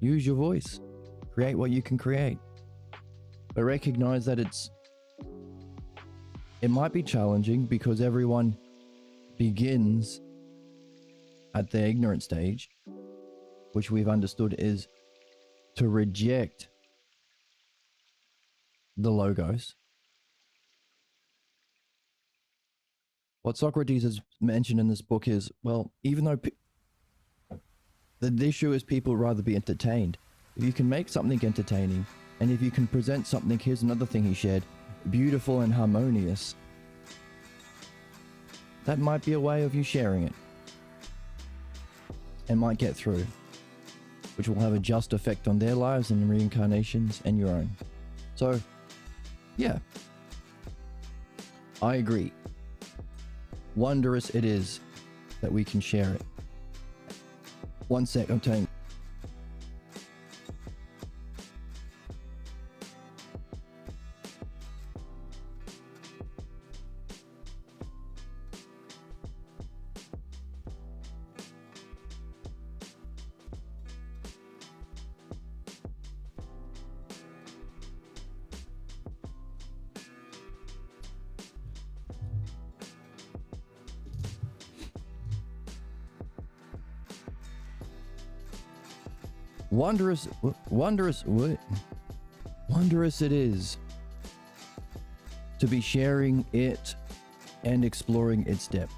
use your voice, create what you can create, but recognize that it might be challenging because everyone begins at the ignorant stage, which we've understood is to reject the logos. What Socrates has mentioned in this book is, well, even though the issue is people rather be entertained, if you can make something entertaining And if you can present something, here's another thing he shared, beautiful and harmonious, that might be a way of you sharing it and might get through, which will have a just effect on their lives and reincarnations and your own. So, yeah, I agree. Wondrous it is that we can share it. One sec, I'm telling you. Wondrous it is to be sharing it and exploring its depth.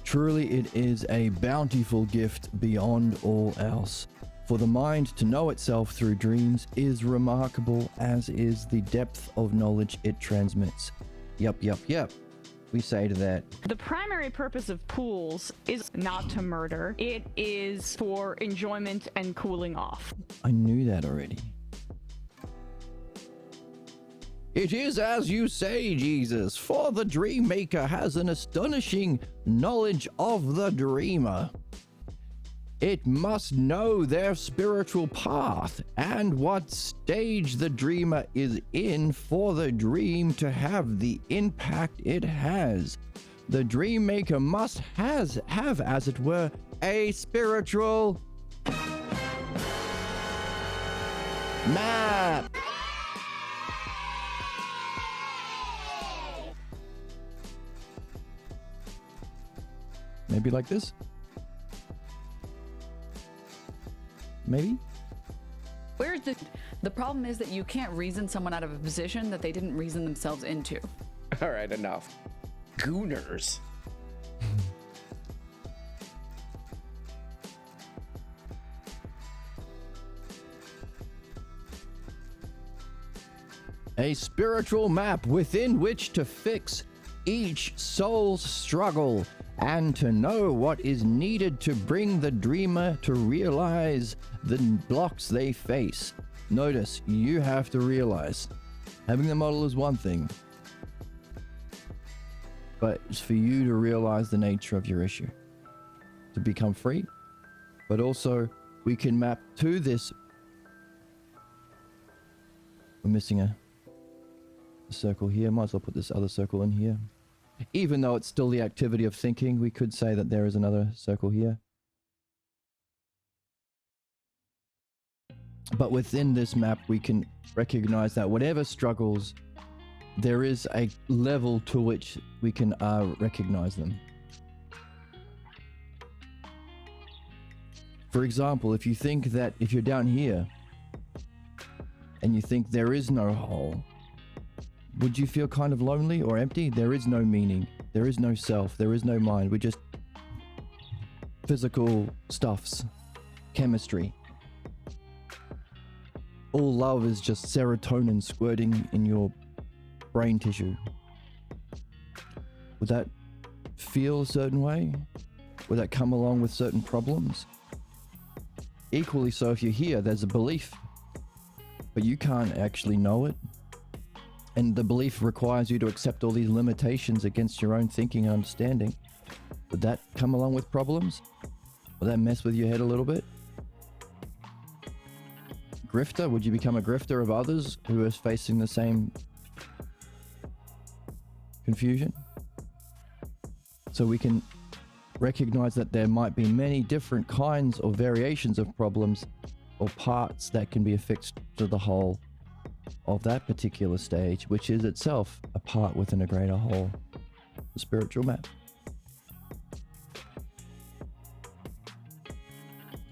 Truly it is a bountiful gift beyond all else. For the mind to know itself through dreams is remarkable, as is the depth of knowledge it transmits. Yup. We say to that. The primary purpose of pools is not to murder. It is for enjoyment and cooling off. I knew that already. It is as you say, Jesus, for the dream maker has an astonishing knowledge of the dreamer. It must know their spiritual path and what stage the dreamer is in for the dream to have the impact it has. The dream maker must have, as it were, a spiritual map. Maybe like this? Maybe? Where's the problem is that you can't reason someone out of a position that they didn't reason themselves into. All right, enough. Gooners. A spiritual map within which to fix each soul's struggle and to know what is needed to bring the dreamer to realize the blocks they face. Notice, you have to realize. Having the model is one thing, but it's for you to realize the nature of your issue, to become free. But also, we can map to this. We're missing a circle here. Might as well put this other circle in here. Even though it's still the activity of thinking, we could say that there is another circle here. But within this map, we can recognize that whatever struggles, there is a level to which we can recognize them. For example, if you think that if you're down here and you think there is no hole, would you feel kind of lonely or empty? There is no meaning. There is no self. There is no mind. We're just physical stuffs, chemistry. All love is just serotonin squirting in your brain tissue. Would that feel a certain way? Would that come along with certain problems? Equally so, if you're here, there's a belief, but you can't actually know it. And the belief requires you to accept all these limitations against your own thinking and understanding. Would that come along with problems? Would that mess with your head a little bit? Grifter? Would you become a grifter of others who are facing the same confusion? So we can recognize that there might be many different kinds or variations of problems or parts that can be affixed to the whole of that particular stage, which is itself a part within a greater whole, the spiritual map.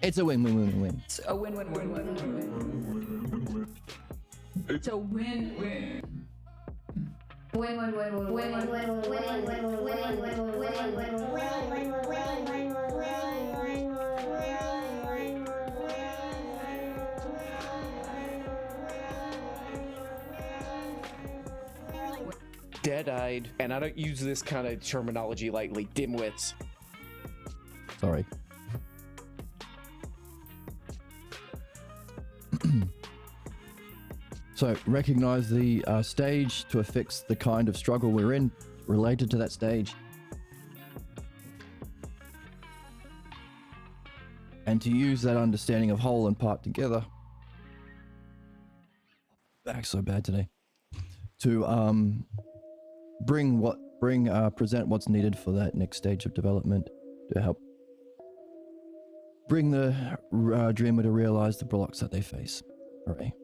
It's a win-win-win-win-win. It's a win-win-win-win-win. It's a win-win. wide-eyed, and I don't use this kind of terminology lightly, dimwits. Sorry. So recognize the stage to affix the kind of struggle we're in related to that stage. And to use that understanding of whole and part together. Back so bad today. To present what's needed for that next stage of development to help bring the dreamer to realize the blocks that they face. Hooray.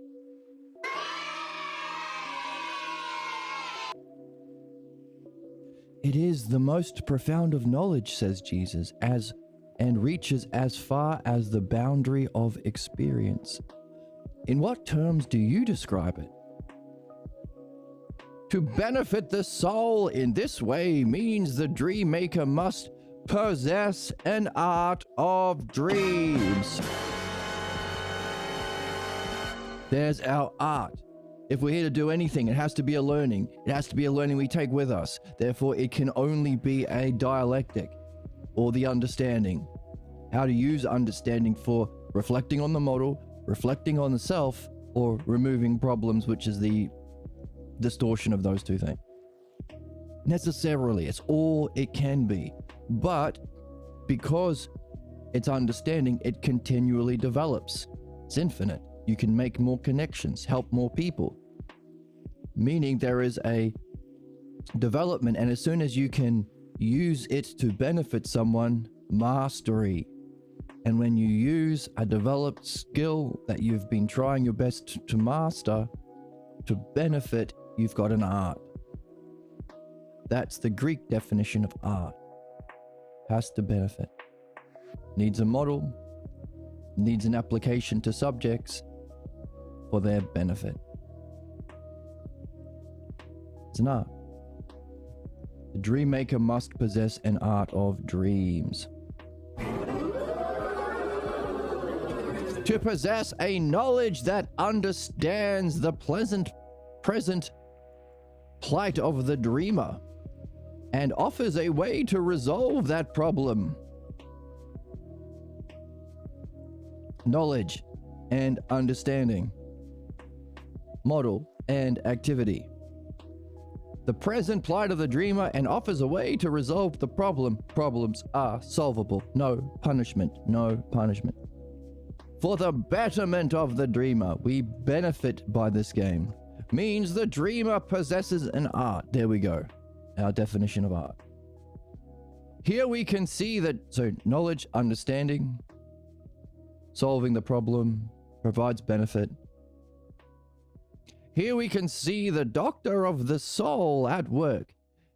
It is the most profound of knowledge, says Jesus, and reaches as far as the boundary of experience. In what terms do you describe it? To benefit the soul in this way means the dream maker must possess an art of dreams. There's our art. If we're here to do anything, it has to be a learning. It has to be a learning we take with us. Therefore, it can only be a dialectic or the understanding. How to use understanding for reflecting on the model, reflecting on the self, or removing problems, which is the distortion of those two things. Necessarily, it's all it can be. But because it's understanding, it continually develops. It's infinite. You can make more connections, help more people. Meaning there is a development, and as soon as you can use it to benefit someone, mastery. And when you use a developed skill that you've been trying your best to master to benefit, you've got an art. That's the Greek definition of art. Has to benefit. Needs a model, needs an application to subjects for their benefit. It's an art. The dream maker must possess an art of dreams. To possess a knowledge that understands the present plight of the dreamer and offers a way to resolve that problem. Knowledge and understanding. Model and activity. The present plight of the dreamer and offers a way to resolve the problem. Problems are solvable. No punishment. No punishment. For the betterment of the dreamer, we benefit by this game. Means the dreamer possesses an art. There we go. Our definition of art. Here we can see that, so knowledge, understanding, solving the problem, provides benefit. Here we can see the doctor of the soul at work.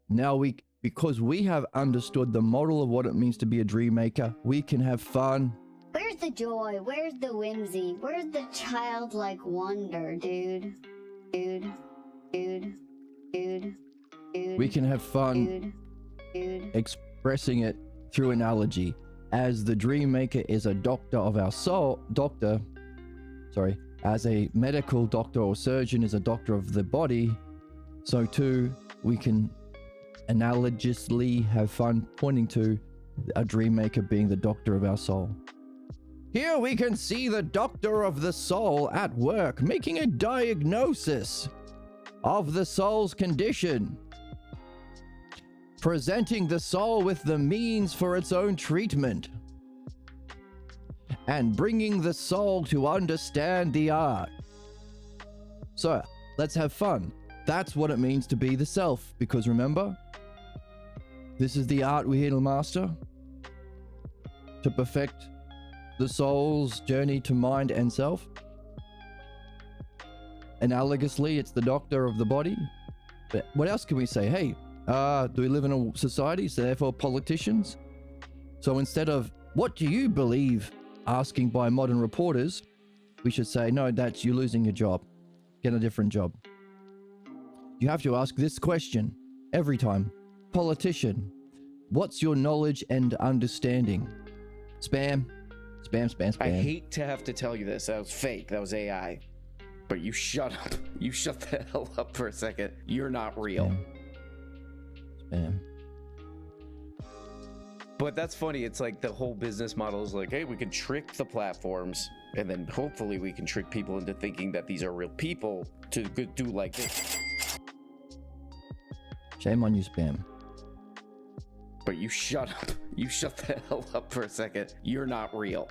Now because we have understood the model of what it means to be a dream maker, we can have fun. Where's the joy? Where's the whimsy? Where's the childlike wonder, dude? We can have fun expressing it through analogy. As the dream maker is a doctor of our soul, as a medical doctor or surgeon is a doctor of the body, so too we can analogously have fun pointing to a dream maker being the doctor of our soul. Here we can see the doctor of the soul at work, making a diagnosis of the soul's condition, presenting the soul with the means for its own treatment, and bringing the soul to understand the art. So, let's have fun. That's what it means to be the self, because remember, this is the art we're here to master, to perfect the soul's journey to mind and self. Analogously, it's the doctor of the body. But what else can we say? Hey, do we live in a society, so therefore politicians? So instead of, what do you believe, asking by modern reporters, we should say, no, that's you losing your job. Get a different job. You have to ask this question every time. Politician, what's your knowledge and understanding? Spam. I hate to have to tell you this. That was fake. That was AI. But you shut up. You shut the hell up for a second. You're not real. Spam. But that's funny. It's like the whole business model is like, hey, we can trick the platforms, and then hopefully we can trick people into thinking that these are real people to do like this. Shame on you, Spam. But you shut up. You shut the hell up for a second. You're not real.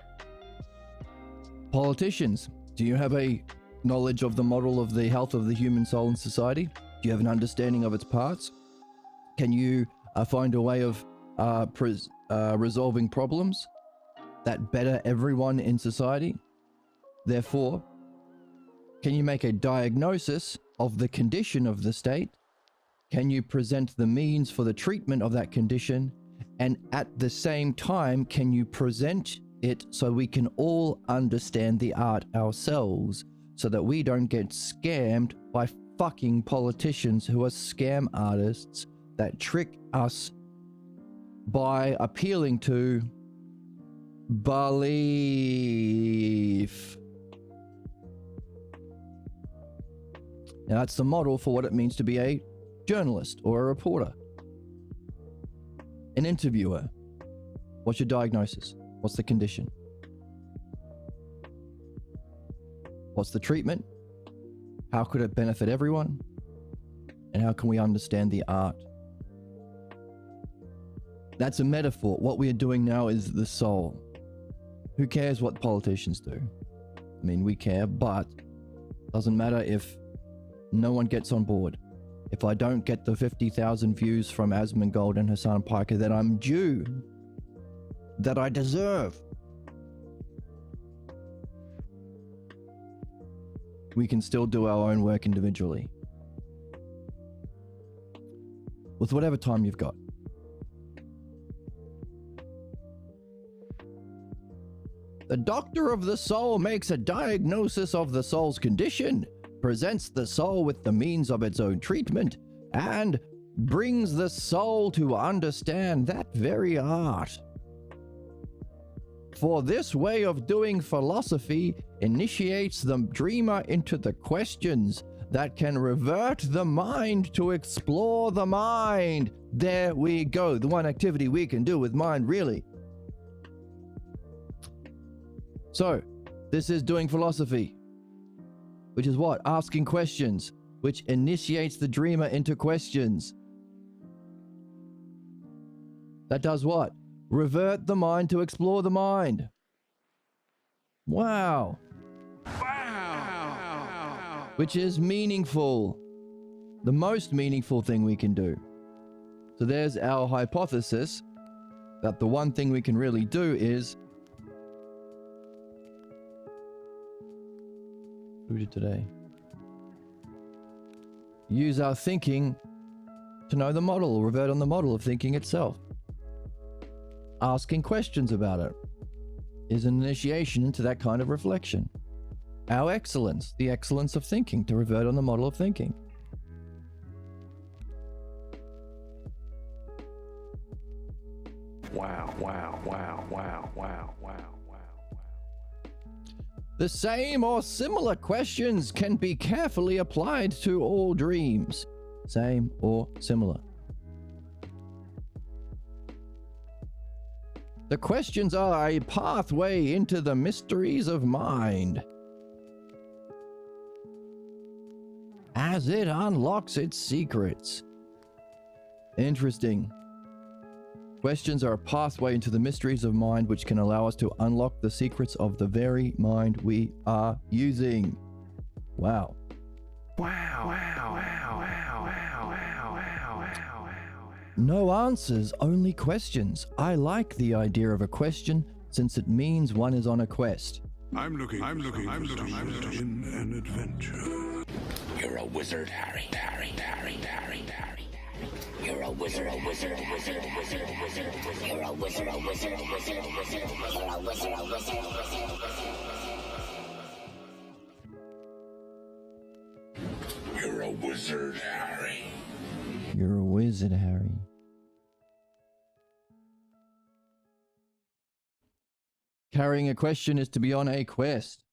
Politicians, do you have a knowledge of the model of the health of the human soul in society? Do you have an understanding of its parts? Can you find a way of resolving problems that better everyone in society? Therefore, can you make a diagnosis of the condition of the state? Can you present the means for the treatment of that condition? And at the same time, can you present it so we can all understand the art ourselves, so that we don't get scammed by fucking politicians who are scam artists that trick us by appealing to belief. Now that's the model for what it means to be a journalist or a reporter, an interviewer. What's your diagnosis? What's the condition? What's the treatment? How could it benefit everyone? And how can we understand the art? That's a metaphor. What we are doing now is the soul. Who cares what politicians do? I mean, we care, but doesn't matter if no one gets on board. If I don't get the 50,000 views from Asmongold and Hassan Piker that I'm due, that I deserve, we can still do our own work individually with whatever time you've got. The doctor of the soul makes a diagnosis of the soul's condition, presents the soul with the means of its own treatment, and brings the soul to understand that very art. For this way of doing philosophy initiates the dreamer into the questions that can revert the mind to explore the mind. There we go. The one activity we can do with mind, really. So, this is doing philosophy, which is what? Asking questions, which initiates the dreamer into questions. That does what? Revert the mind to explore the mind. Wow. Wow. Which is meaningful. The most meaningful thing we can do. So there's our hypothesis that the one thing we can really do is what we did today. Use our thinking to know the model, or revert on the model of thinking itself. Asking questions about it is an initiation into that kind of reflection. Our excellence, the excellence of thinking, to revert on the model of thinking. Wow, wow, wow, wow, wow, wow, wow. The same or similar questions can be carefully applied to all dreams. Same or similar. The questions are a pathway into the mysteries of mind, as it unlocks its secrets. Interesting. Questions are a pathway into the mysteries of mind, which can allow us to unlock the secrets of the very mind we are using. Wow. Wow, wow, wow, wow, wow, wow, wow, wow. No answers, only questions. I like the idea of a question, since it means one is on a quest. I'm looking in an adventure. You're a wizard, Harry. You're a wizard, a wizard, a wizard, a wizard, a wizard, a wizard. You're a wizard, a wizard, a wizard, a wizard, a wizard. You're a wizard, a wizard, a wizard, a wizard. You're a wizard, Harry. You're a wizard, Harry. Carrying a question is to be on a quest.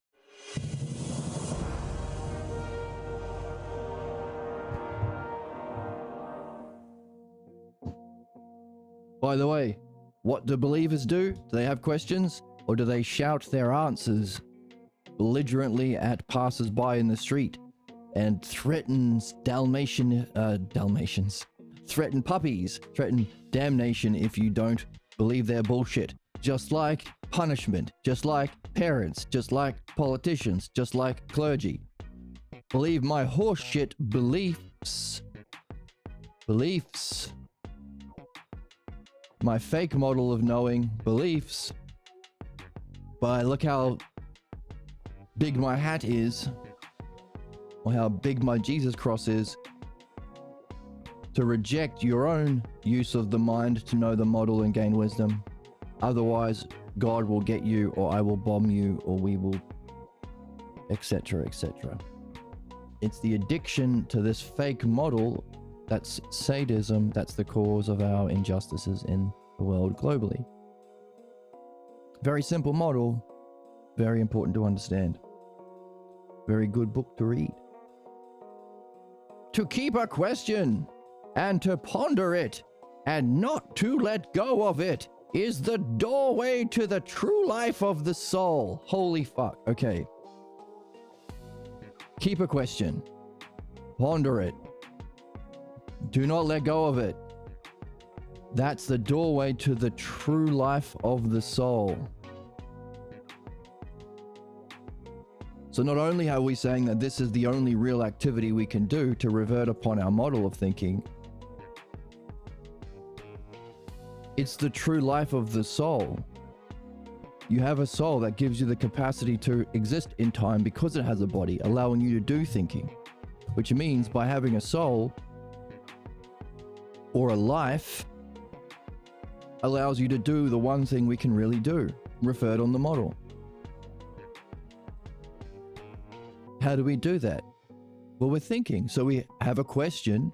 By the way, what do believers do? Do they have questions? Or do they shout their answers belligerently at passers-by in the street and threatens Dalmatians, threaten puppies, threaten damnation if you don't believe their bullshit? Just like punishment, just like parents, just like politicians, just like clergy. Believe my horseshit beliefs. My fake model of knowing beliefs. But look how big my hat is, or how big my Jesus cross is, to reject your own use of the mind to know the model and gain wisdom. Otherwise, God will get you, or I will bomb you, or we will, etc., etc. It's the addiction to this fake model, that's sadism, that's the cause of our injustices in the world globally. Very simple model, very important to understand. Very good book to read. To keep a question and to ponder it and not to let go of it is the doorway to the true life of the soul. Holy fuck. Okay. Keep a question. Ponder it. Do not let go of it. That's the doorway to the true life of the soul. So not only are we saying that this is the only real activity we can do to revert upon our model of thinking, it's the true life of the soul. You have a soul that gives you the capacity to exist in time because it has a body, allowing you to do thinking. Which means by having a soul or a life allows you to do the one thing we can really do, revert on the model. How do we do that? Well, we're thinking. So we have a question,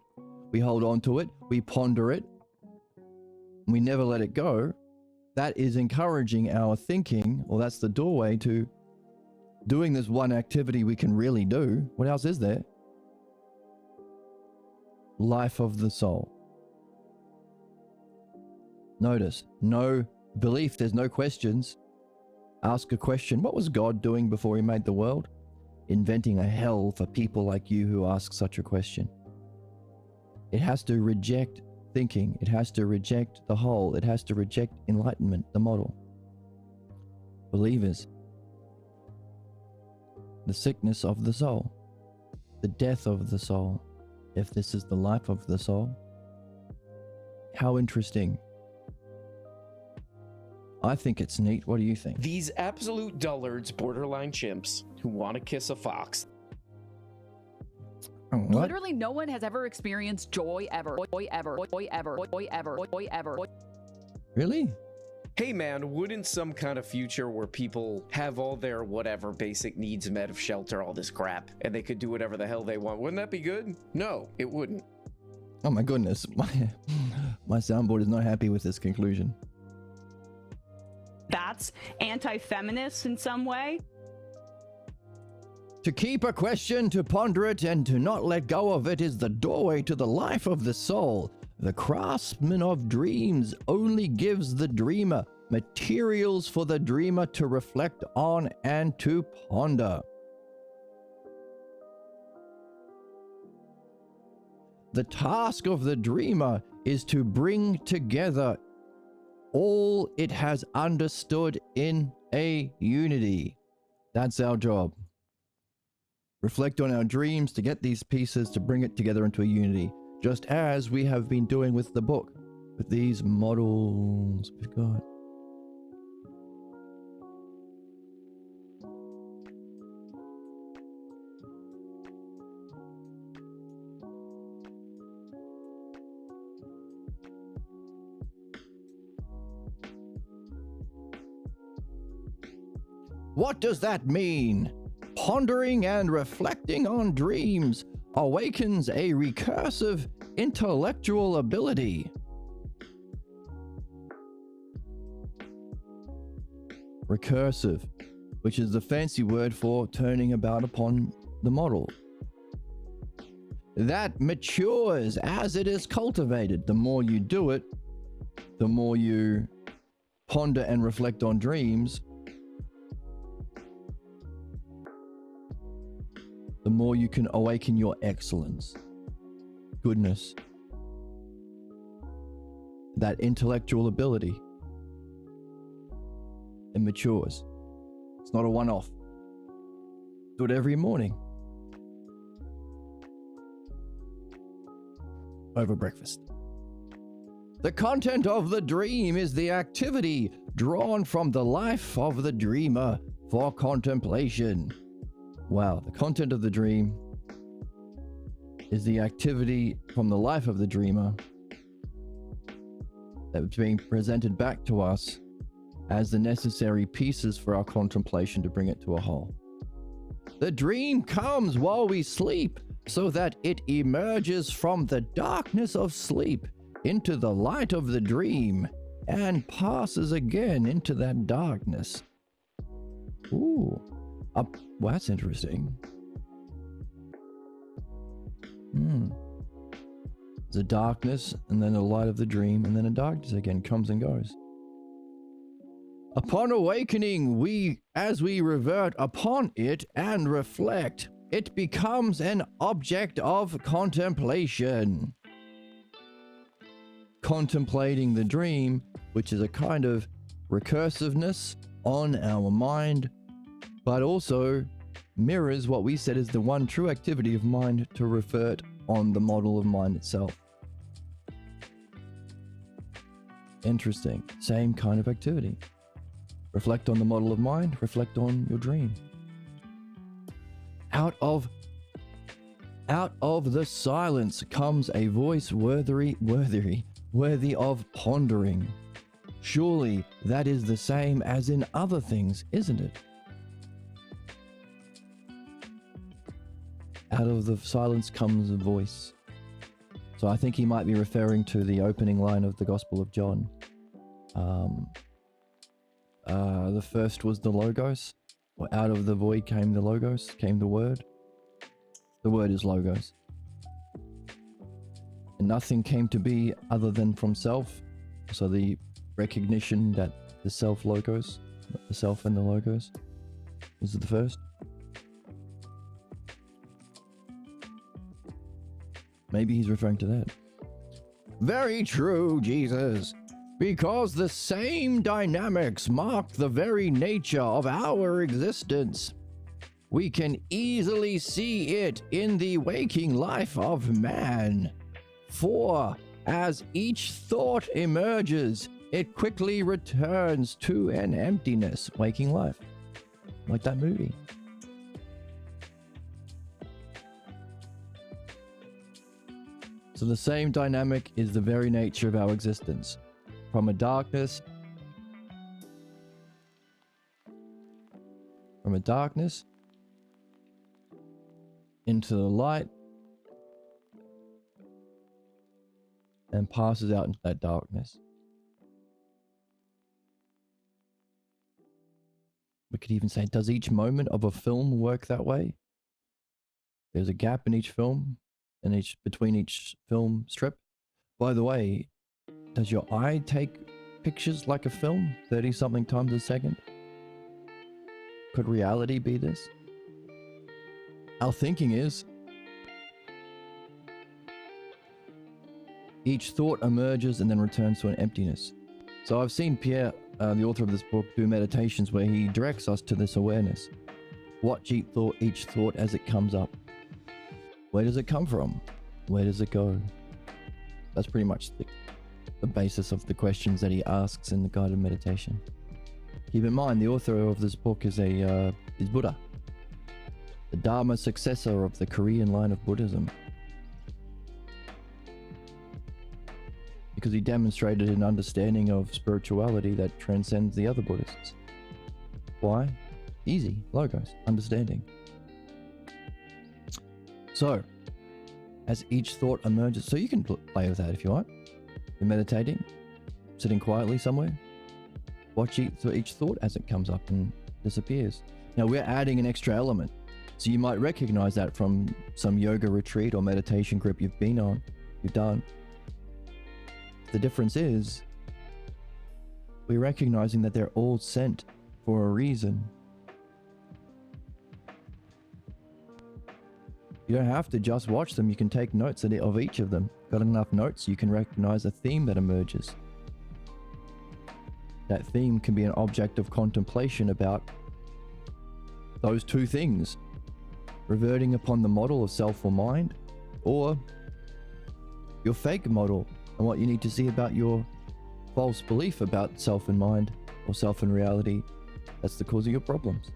we hold on to it, we ponder it, we never let it go. That is encouraging our thinking, or that's the doorway to doing this one activity we can really do. What else is there? Life of the soul. Notice, no belief, there's no questions. Ask a question. What was God doing before he made the world? Inventing a hell for people like you who ask such a question. It has to reject thinking. It has to reject the whole. It has to reject enlightenment, the model. Believers, the sickness of the soul, the death of the soul, if this is the life of the soul. How interesting. I think it's neat. What do you think? These absolute dullards, borderline chimps, who want to kiss a fox. What? Literally no one has ever experienced joy ever. Joy ever. Joy ever. Joy ever. Joy ever. Really? Hey man, wouldn't some kind of future where people have all their whatever basic needs met of shelter, all this crap, and they could do whatever the hell they want, wouldn't that be good? No, it wouldn't. Oh my goodness. My soundboard is not happy with this conclusion. That's anti-feminist in some way. To keep a question, to ponder it, and to not let go of it is the doorway to the life of the soul. The craftsman of dreams only gives the dreamer materials for the dreamer to reflect on and to ponder. The task of the dreamer is to bring together all it has understood in a unity. That's our job. Reflect on our dreams to get these pieces to bring it together into a unity, just as we have been doing with the book, with these models we've got. What does that mean? Pondering and reflecting on dreams awakens a recursive intellectual ability. Recursive, which is the fancy word for turning about upon the model. That matures as it is cultivated. The more you do it, the more you ponder and reflect on dreams, the more you can awaken your excellence, goodness, that intellectual ability. It matures. It's not a one-off. Do it every morning. Over breakfast. The content of the dream is the activity drawn from the life of the dreamer for contemplation. Wow, the content of the dream is the activity from the life of the dreamer that's being presented back to us as the necessary pieces for our contemplation to bring it to a whole. The dream comes while we sleep, so that it emerges from the darkness of sleep into the light of the dream and passes again into that darkness. Ooh, well, that's interesting. There's a darkness, and then a light of the dream, and then a darkness again comes and goes. Upon awakening, as we revert upon it and reflect, it becomes an object of contemplation. Contemplating the dream, which is a kind of recursiveness on our mind, but also mirrors what we said is the one true activity of mind, to revert on the model of mind itself. Interesting. Same kind of activity. Reflect on the model of mind, reflect on your dream. Out of the silence comes a voice worthy of pondering. Surely that is the same as in other things, isn't it? Out of the silence comes a voice. So I think he might be referring to the opening line of the Gospel of John. The first was the Logos. Or out of the void came the Logos, came the Word. The Word is Logos. And nothing came to be other than from self. So the recognition that the self Logos, the self and the Logos, was the first. Maybe he's referring to that. Very true, Jesus. Because the same dynamics mark the very nature of our existence. We can easily see it in the waking life of man. For as each thought emerges, it quickly returns to an emptiness. Waking life. Like that movie. So the same dynamic is the very nature of our existence. From a darkness into the light, and passes out into that darkness. We could even say, does each moment of a film work that way? There's a gap in each film, and between each film strip. By the way, does your eye take pictures like a film, 30-something times a second? Could reality be this? Our thinking is. Each thought emerges and then returns to an emptiness. So I've seen Pierre, the author of this book, do meditations where he directs us to this awareness. Watch each thought as it comes up. Where does it come from? Where does it go? That's pretty much the basis of the questions that he asks in the guided meditation. Keep in mind, the author of this book is Buddha, the Dharma successor of the Korean line of Buddhism, because he demonstrated an understanding of spirituality that transcends the other Buddhists. Why? Easy. Logos. Understanding. So, as each thought emerges, so you can play with that if you want. You're meditating, sitting quietly somewhere. Watch each thought as it comes up and disappears. Now we're adding an extra element. So you might recognize that from some yoga retreat or meditation group you've done. The difference is we're recognizing that they're all sent for a reason. You don't have to just watch them, you can take notes of each of them. Got enough notes, you can recognize a theme that emerges. That theme can be an object of contemplation about those two things. Reverting upon the model of self or mind, or your fake model and what you need to see about your false belief about self and mind, or self and reality that's the cause of your problems.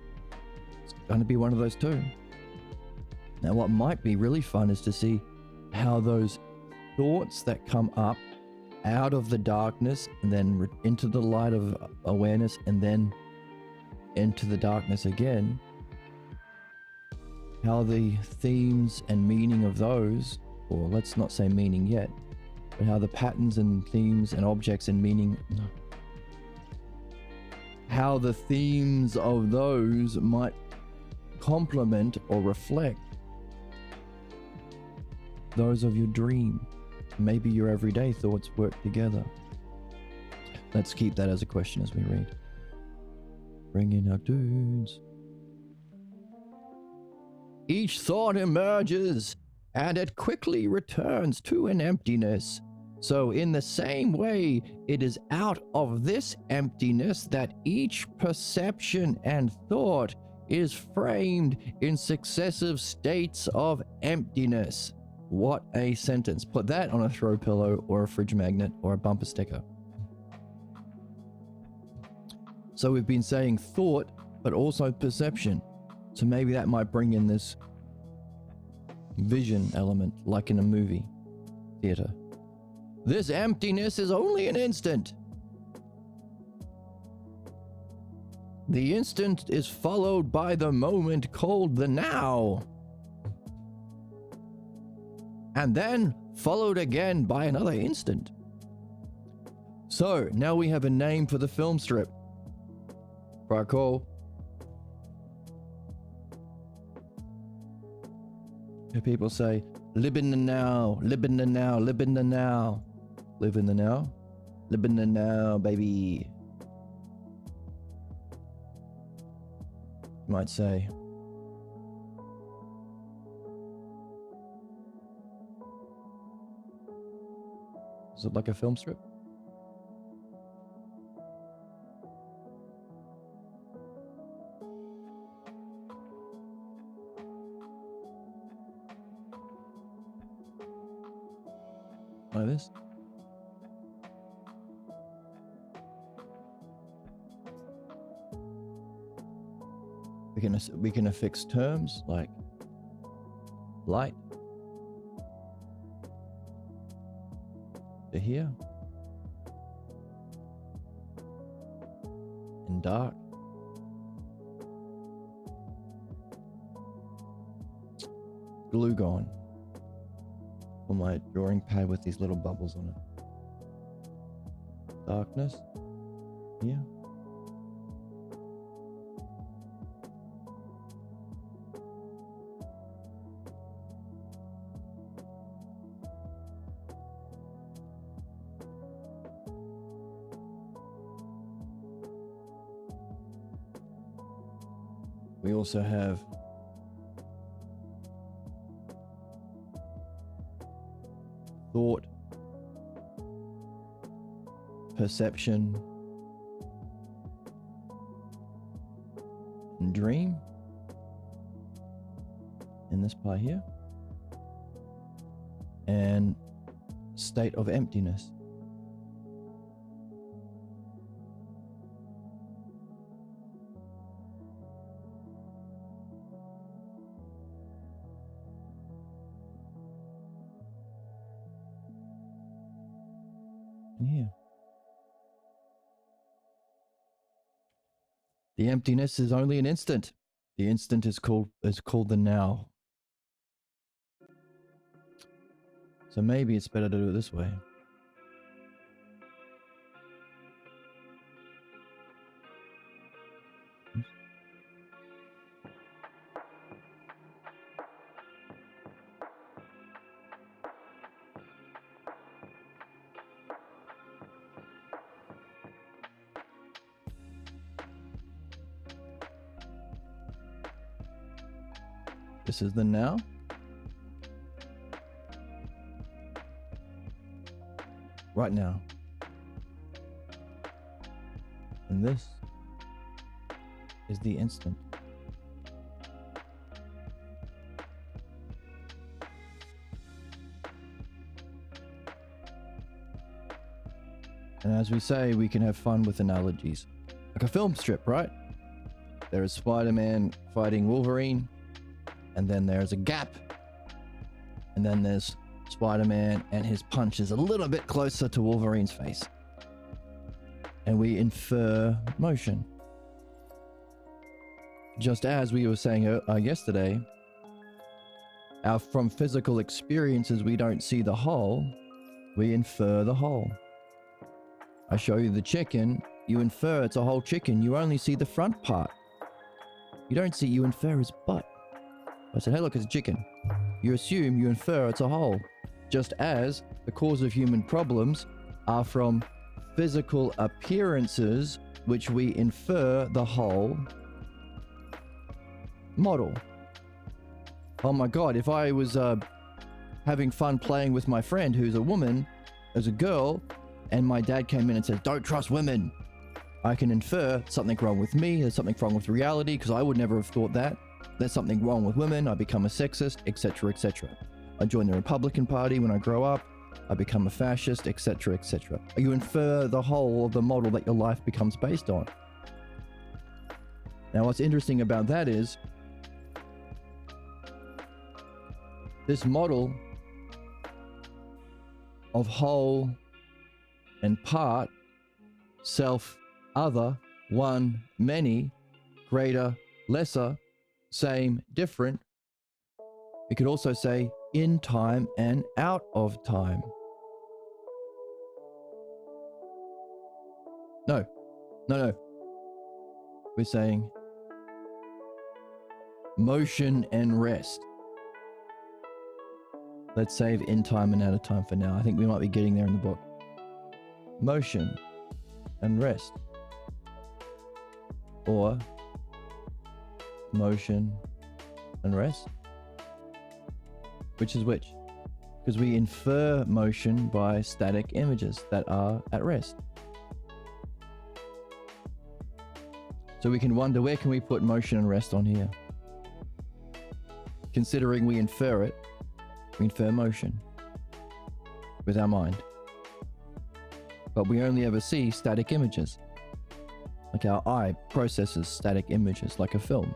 It's going to be one of those two. Now, what might be really fun is to see how those thoughts that come up out of the darkness and then into the light of awareness and then into the darkness again, how the themes and meaning of those, or let's not say meaning yet, but how the patterns and themes and objects and meaning, how the themes of those might complement or reflect those of your dream. Maybe your everyday thoughts work together. Let's keep that as a question as we read. Bring in our dudes. Each thought emerges, and it quickly returns to an emptiness. So in the same way, it is out of this emptiness that each perception and thought is framed in successive states of emptiness. What a sentence. Put that on a throw pillow or a fridge magnet or a bumper sticker. So we've been saying thought, but also perception. So maybe that might bring in this vision element, like in a movie theater. This emptiness is only an instant. The instant is followed by the moment called the now. And then followed again by another instant. So now we have a name for the film strip. Right, cool. People say, live in the now, live in the now, live in the now. Live in the now? Live in the now, baby. You might say, is it like a film strip? Like this? We can affix terms like light to here and dark. Glue gone on my drawing pad with these little bubbles on it. Darkness here. We also have thought, perception, and dream in this part here, and state of emptiness. Here. The emptiness is only an instant. The instant is called the now. So maybe it's better to do it this way. This is the now. Right now. And this is the instant. And as we say, we can have fun with analogies. Like a film strip, right? There is Spider-Man fighting Wolverine, and then there's a gap, and then there's Spider-Man and his punch is a little bit closer to Wolverine's face. And we infer motion. Just as we were saying yesterday, from physical experiences, we don't see the whole, we infer the whole. I show you the chicken, you infer it's a whole chicken, you only see the front part. You infer his butt. I said, hey look, it's a chicken. You assume, you infer it's a whole. Just as the cause of human problems are from physical appearances, which we infer the whole model. Oh my god, if I was having fun playing with my friend who's a woman, as a girl, and my dad came in and said, don't trust women, I can infer something wrong with me, there's something wrong with reality, because I would never have thought that. There's something wrong with women, I become a sexist, etc., etc. I join the Republican Party when I grow up, I become a fascist, etc., etc. You infer the whole of the model that your life becomes based on. Now what's interesting about that is, this model of whole and part, self, other, one, many, greater, lesser, same, different. We could also say in time and out of time. No. We're saying motion and rest. Let's save in time and out of time for now. I think we might be getting there in the book. Motion and rest. Or motion and rest. Which is which? Because we infer motion by static images that are at rest. So we can wonder, where can we put motion and rest on here? Considering we infer it, we infer motion with our mind. But we only ever see static images. Like our eye processes static images like a film.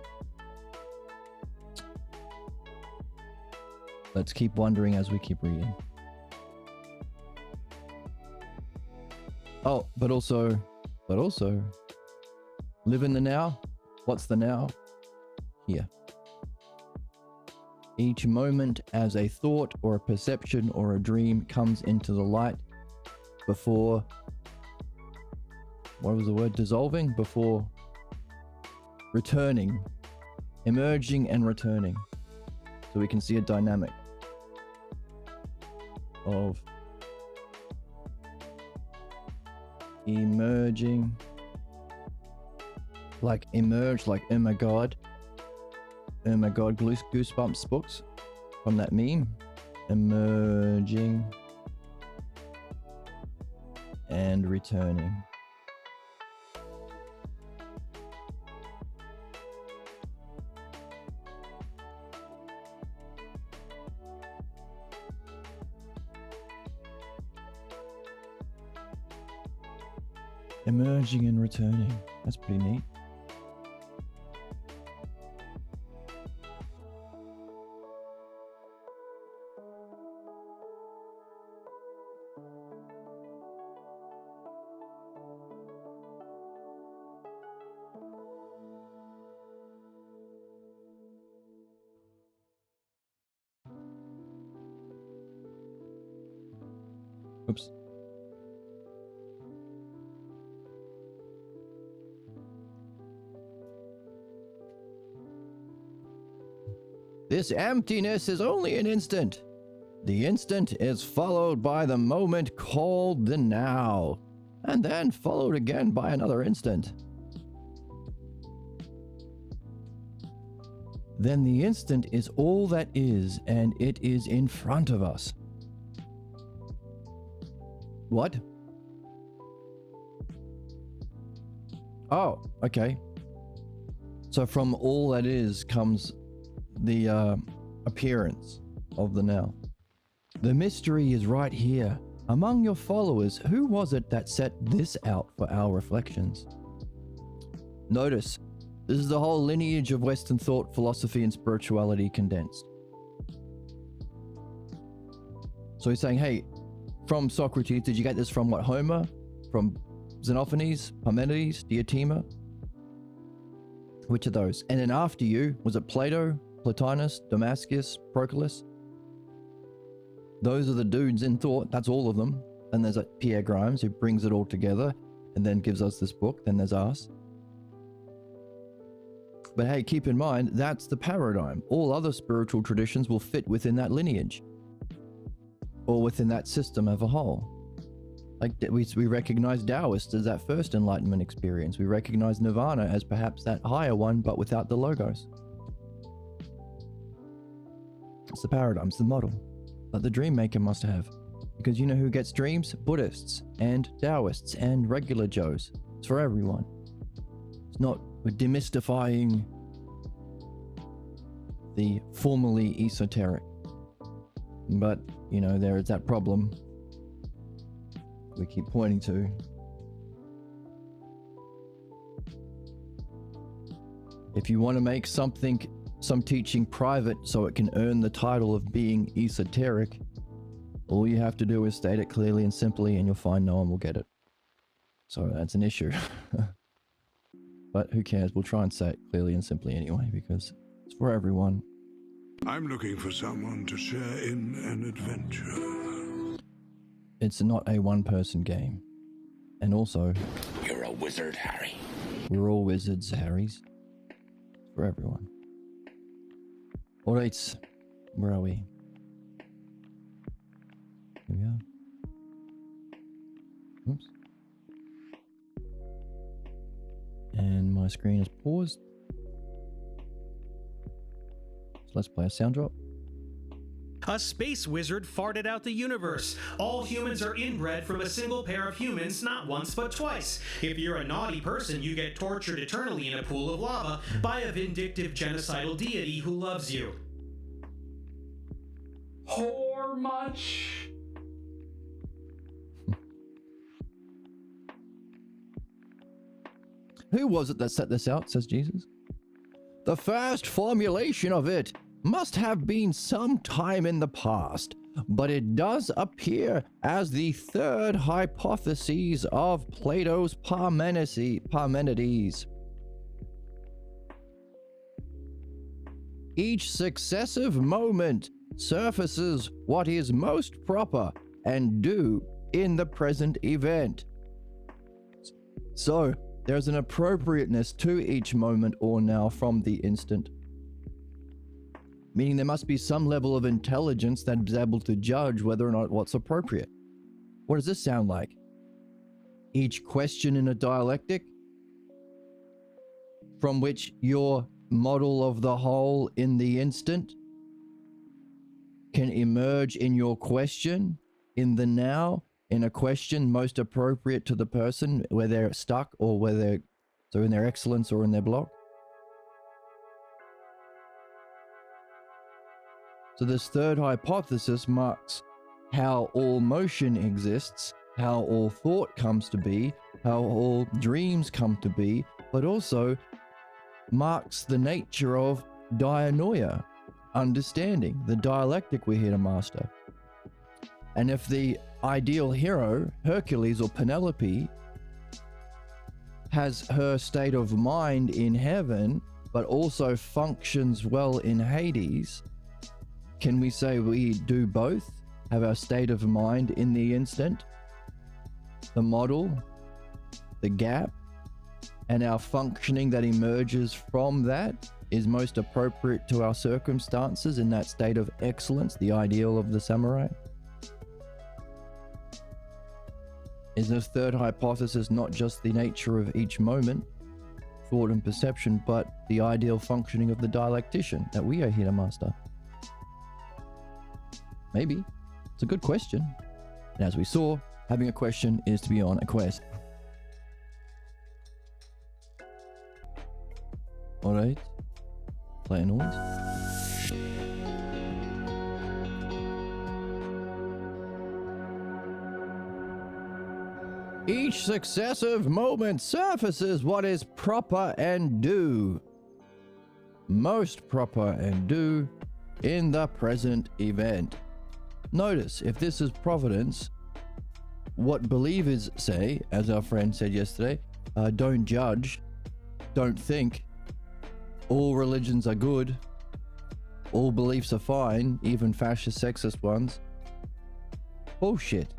Let's keep wondering as we keep reading. Oh, but also, live in the now. What's the now? Here. Each moment as a thought or a perception or a dream comes into the light before, what was the word? Dissolving? Before returning, emerging and returning. So we can see a dynamic of emerging, like emerge, like oh my god, Goosebumps books from that meme. Emerging and returning. Emerging and returning. That's pretty neat. Oops. This emptiness is only an instant. The instant is followed by the moment called the now, and then followed again by another instant. then the instant is all that is, and it is in front of us. What? Oh, okay. So from all that is comes the appearance of the now. The mystery is right here. Among your followers, who was it that set this out for our reflections? Notice, this is the whole lineage of Western thought, philosophy, and spirituality condensed. So he's saying, hey, from Socrates, did you get this from what, Homer? From Xenophanes, Parmenides, Diotima? Which of those? And then after you, was it Plato, Plotinus, Damascus, Proclus? Those are the dudes in thought, that's all of them. And there's Pierre Grimes who brings it all together and then gives us this book. Then there's us. But hey, keep in mind, that's the paradigm. All other spiritual traditions will fit within that lineage or within that system as a whole. Like we recognize Taoist as that first enlightenment experience. We recognize Nirvana as perhaps that higher one, but without the logos. It's the paradigm, it's the model that the dream maker must have. Because you know who gets dreams? Buddhists and Taoists and regular Joes. It's for everyone. It's not, we're demystifying the formerly esoteric. But, you know, there is that problem we keep pointing to. If you want to make some teaching private so it can earn the title of being esoteric, all you have to do is state it clearly and simply and you'll find no one will get it. So that's an issue. But who cares? We'll try and say it clearly and simply anyway because it's for everyone. I'm looking for someone to share in an adventure. It's not a one-person game. And also, You're a wizard, Harry. we're all wizards, Harrys. It's for everyone. Alright, where are we? Here we are. Oops. And my screen is paused. So let's play a sound drop. A space wizard farted out the universe. All humans are inbred from a single pair of humans, not once but twice. If you're a naughty person, you get tortured eternally in a pool of lava by a vindictive genocidal deity who loves you. Whore much? Who was it that set this out, says Jesus? The first formulation of it must have been some time in the past, but it does appear as the third hypothesis of Plato's Parmenides. Each successive moment surfaces what is most proper and due in the present event. So, there's an appropriateness to each moment or now from the instant. Meaning there must be some level of intelligence that is able to judge whether or not what's appropriate. What does this sound like? Each question in a dialectic from which your model of the whole in the instant can emerge in your question in the now, in a question most appropriate to the person where they're stuck or where they're so in their excellence or in their block. So this third hypothesis marks how all motion exists, how all thought comes to be, how all dreams come to be, but also marks the nature of dianoia, understanding, the dialectic we're here to master. And if the ideal hero, Hercules or Penelope, has her state of mind in heaven, but also functions well in Hades, can we say we do both? Have our state of mind in the instant, the model, the gap, and our functioning that emerges from that is most appropriate to our circumstances in that state of excellence, the ideal of the samurai? Is this third hypothesis not just the nature of each moment, thought and perception, but the ideal functioning of the dialectician that we are here to master? Maybe. It's a good question. And as we saw, having a question is to be on a quest. Alright. Play a noise. Each successive moment surfaces what is proper and due. Most proper and due in the present event. Notice, if this is providence, what believers say, as our friend said yesterday, don't judge, don't think, all religions are good, all beliefs are fine, even fascist, sexist ones. Bullshit.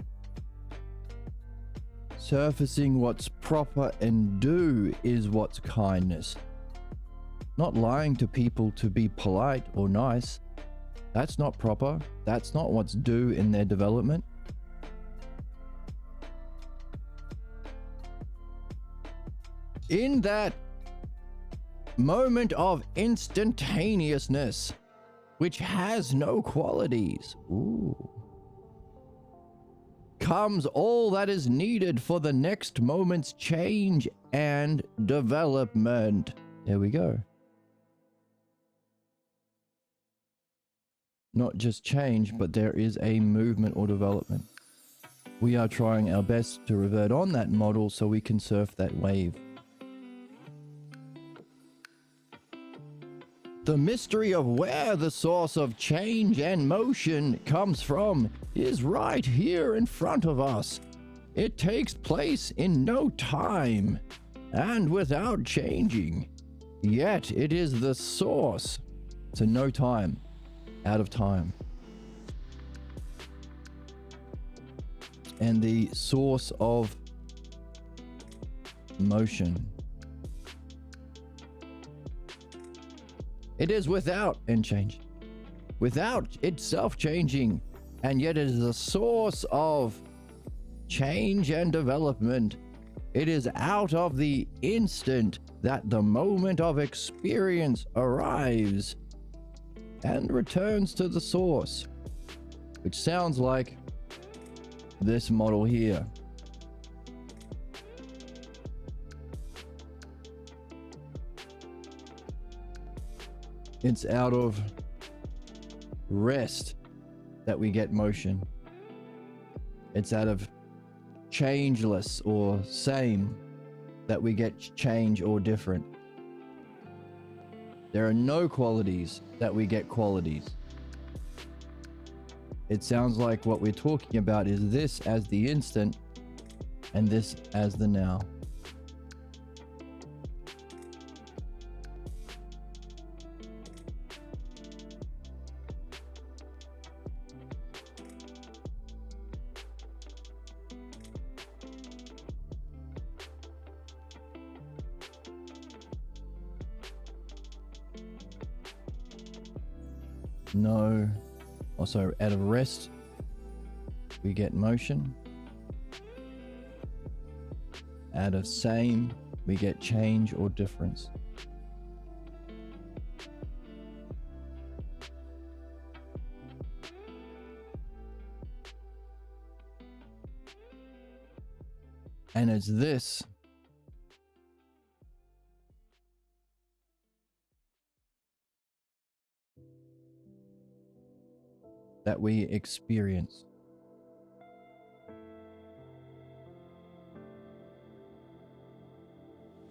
Surfacing what's proper and due is what's kindness. Not lying to people to be polite or nice. That's not proper. That's not what's due in their development. In that moment of instantaneousness, which has no qualities, comes all that is needed for the next moment's change and development. There we go. Not just change, but there is a movement or development. We are trying our best to revert on that model so we can surf that wave. The mystery of where the source of change and motion comes from is right here in front of us. It takes place in no time and without changing. Yet it is the source to no time, out of time. And the source of motion. It is without and change, without itself changing, and yet it is the source of change and development. It is out of the instant that the moment of experience arrives and returns to the source, which sounds like this model here. It's out of rest that we get motion. It's out of changeless or same that we get change or different. There are no qualities that we get qualities. It sounds like what we're talking about is this as the instant and this as the now. No, also out of rest we get motion. Out of same we get change or difference. And it's this that we experience.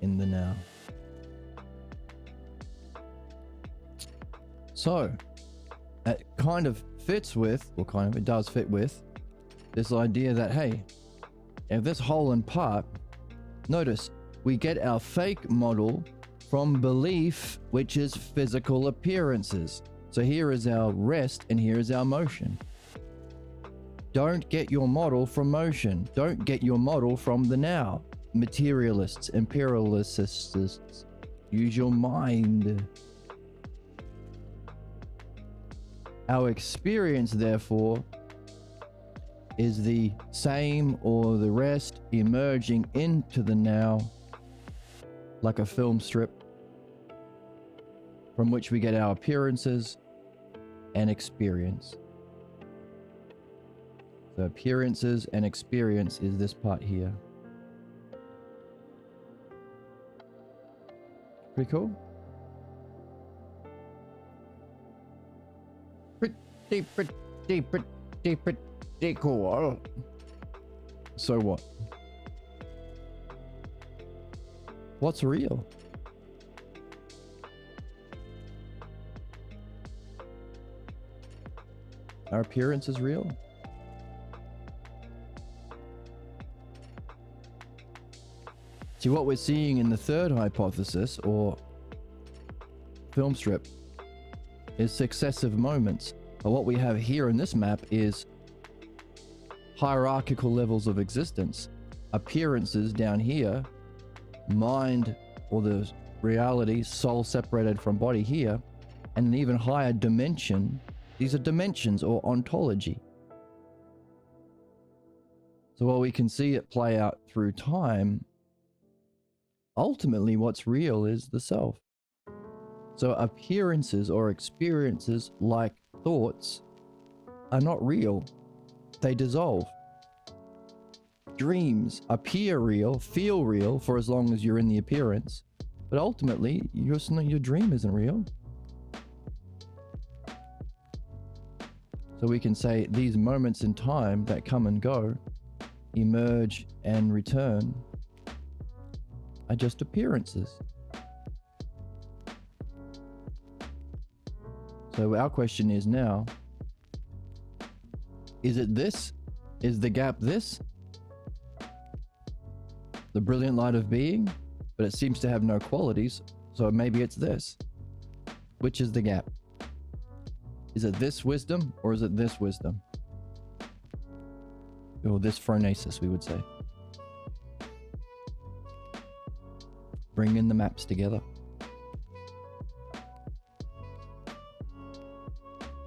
In the now. So, it kind of fits with, or kind of, it does fit with, this idea that, hey, if this whole and part, notice, we get our fake model from belief, which is physical appearances. So here is our rest and here is our motion. Don't get your model from motion. Don't get your model from the now. Materialists, imperialists, use your mind. Our experience, therefore, is the same or the rest emerging into the now, like a film strip from which we get our appearances and experience. So appearances and experience is this part here. Pretty cool. Pretty cool. So what? What's real? Our appearance is real? See, what we're seeing in the third hypothesis, or film strip, is successive moments. But what we have here in this map is hierarchical levels of existence. Appearances down here, mind or the reality, soul separated from body here, and an even higher dimension. These are dimensions or ontology. So while we can see it play out through time, ultimately what's real is the self. So appearances or experiences like thoughts are not real. They dissolve. Dreams appear real, feel real for as long as you're in the appearance, but ultimately your dream isn't real. So we can say these moments in time that come and go, emerge and return, are just appearances. So our question is now, is it this? Is the gap this? The brilliant light of being? But it seems to have no qualities, so maybe it's this. Which is the gap? Is it this wisdom or is it this wisdom? Or this phronesis, we would say. Bring in the maps together.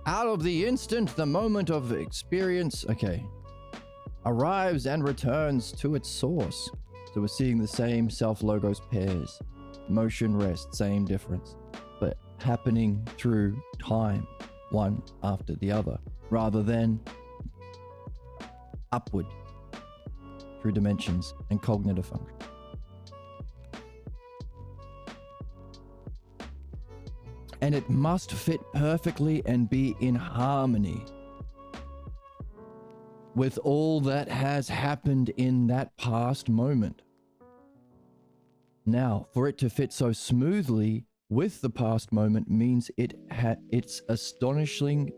Out of the instant, the moment of experience, okay, arrives and returns to its source. So we're seeing the same self-logos pairs. Motion, rest, same difference, but happening through time, one after the other, rather than upward through dimensions and cognitive function. And it must fit perfectly and be in harmony with all that has happened in that past moment. Now, for it to fit so smoothly with the past moment means its astonishing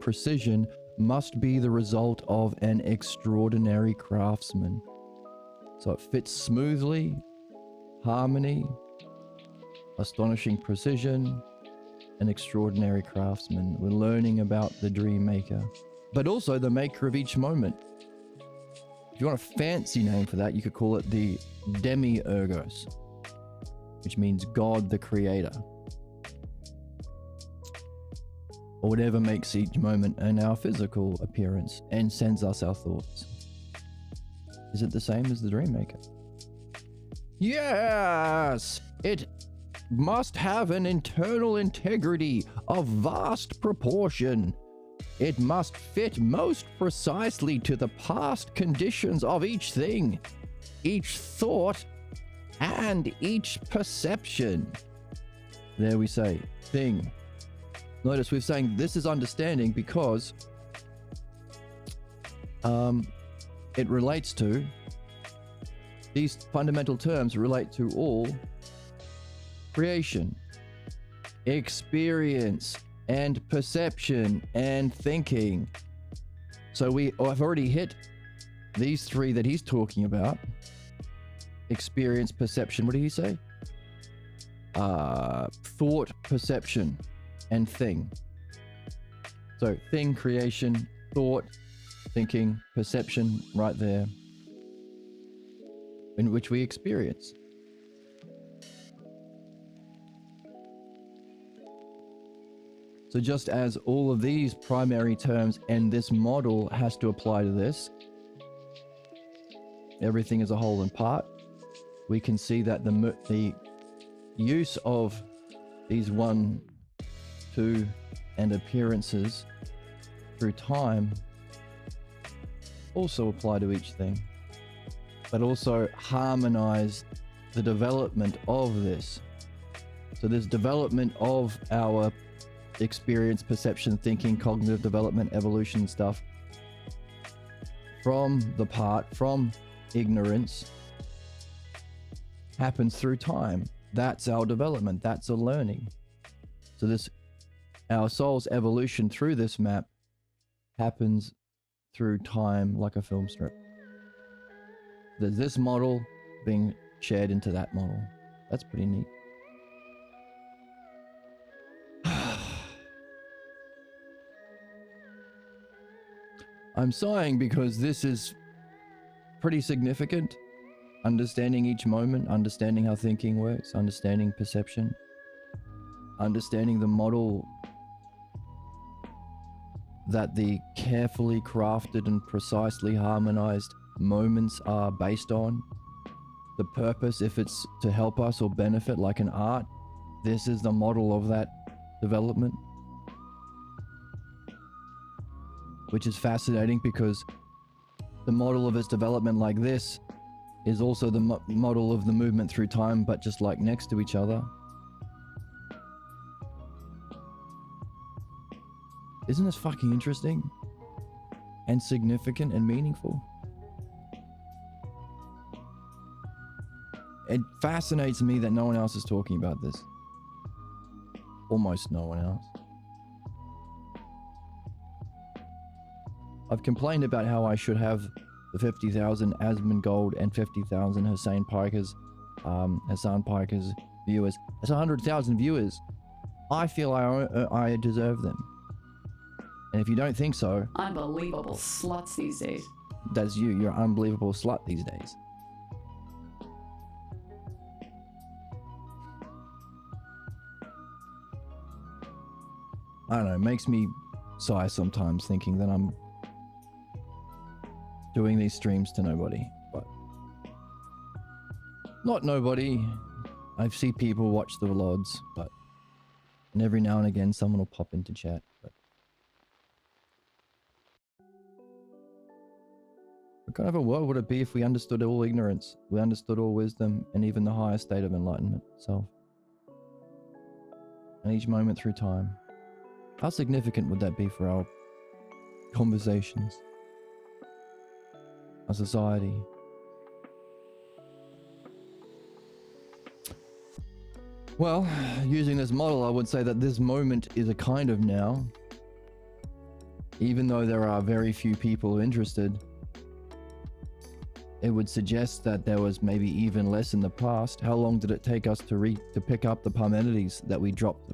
precision must be the result of an extraordinary craftsman. So it fits smoothly, harmony, astonishing precision, an extraordinary craftsman. We're learning about the dream maker, but also the maker of each moment. If you want a fancy name for that, you could call it the demiurgos, which means God the creator, or whatever makes each moment in our physical appearance and sends us our thoughts. Is it the same as the dream maker? Yes! It must have an internal integrity of vast proportion. It must fit most precisely to the past conditions of each thing, each thought, and each perception. There we say, thing. Notice we're saying this is understanding because it relates to, these fundamental terms relate to all creation, experience, and perception, and thinking. So I've already hit these three that he's talking about. Experience, perception, what did he say? Thought, perception, and thing. So thing, creation, thought, thinking, perception, right there, in which we experience. So just as all of these primary terms and this model has to apply to this, everything is a whole and part, we can see that the use of these 1, 2, and appearances through time also apply to each thing, but also harmonize the development of this. So this development of our experience, perception, thinking, cognitive development, evolution stuff from ignorance happens through time. That's our development. That's a learning. So our soul's evolution through this map happens through time, like a film strip. There's this model being shared into that model. That's pretty neat. I'm sighing because this is pretty significant. Understanding each moment, understanding how thinking works, understanding perception, understanding the model that the carefully crafted and precisely harmonized moments are based on. The purpose, if it's to help us or benefit, like an art, this is the model of that development. Which is fascinating because the model of its development like this is also the model of the movement through time, but just like next to each other. Isn't this fucking interesting? And significant and meaningful? It fascinates me that no one else is talking about this. Almost no one else. I've complained about how I should have the 50,000 Asmongold and 50,000 Hassan Piker's viewers. That's 100,000 viewers. I feel I deserve them. And if you don't think so, Unbelievable sluts these days. that's you. You're an unbelievable slut these days. I don't know, it makes me sigh sometimes thinking that I'm doing these streams to nobody, but not nobody. I see people watch the vlogs, and every now and again someone will pop into chat, but what kind of a world would it be if we understood all ignorance, we understood all wisdom, and even the higher state of enlightenment itself, and each moment through time? How significant would that be for our conversations, our society? Well, using this model, I would say that this moment is a kind of now. Even though there are very few people interested, it would suggest that there was maybe even less in the past. How long did it take us to pick up the Parmenides that we dropped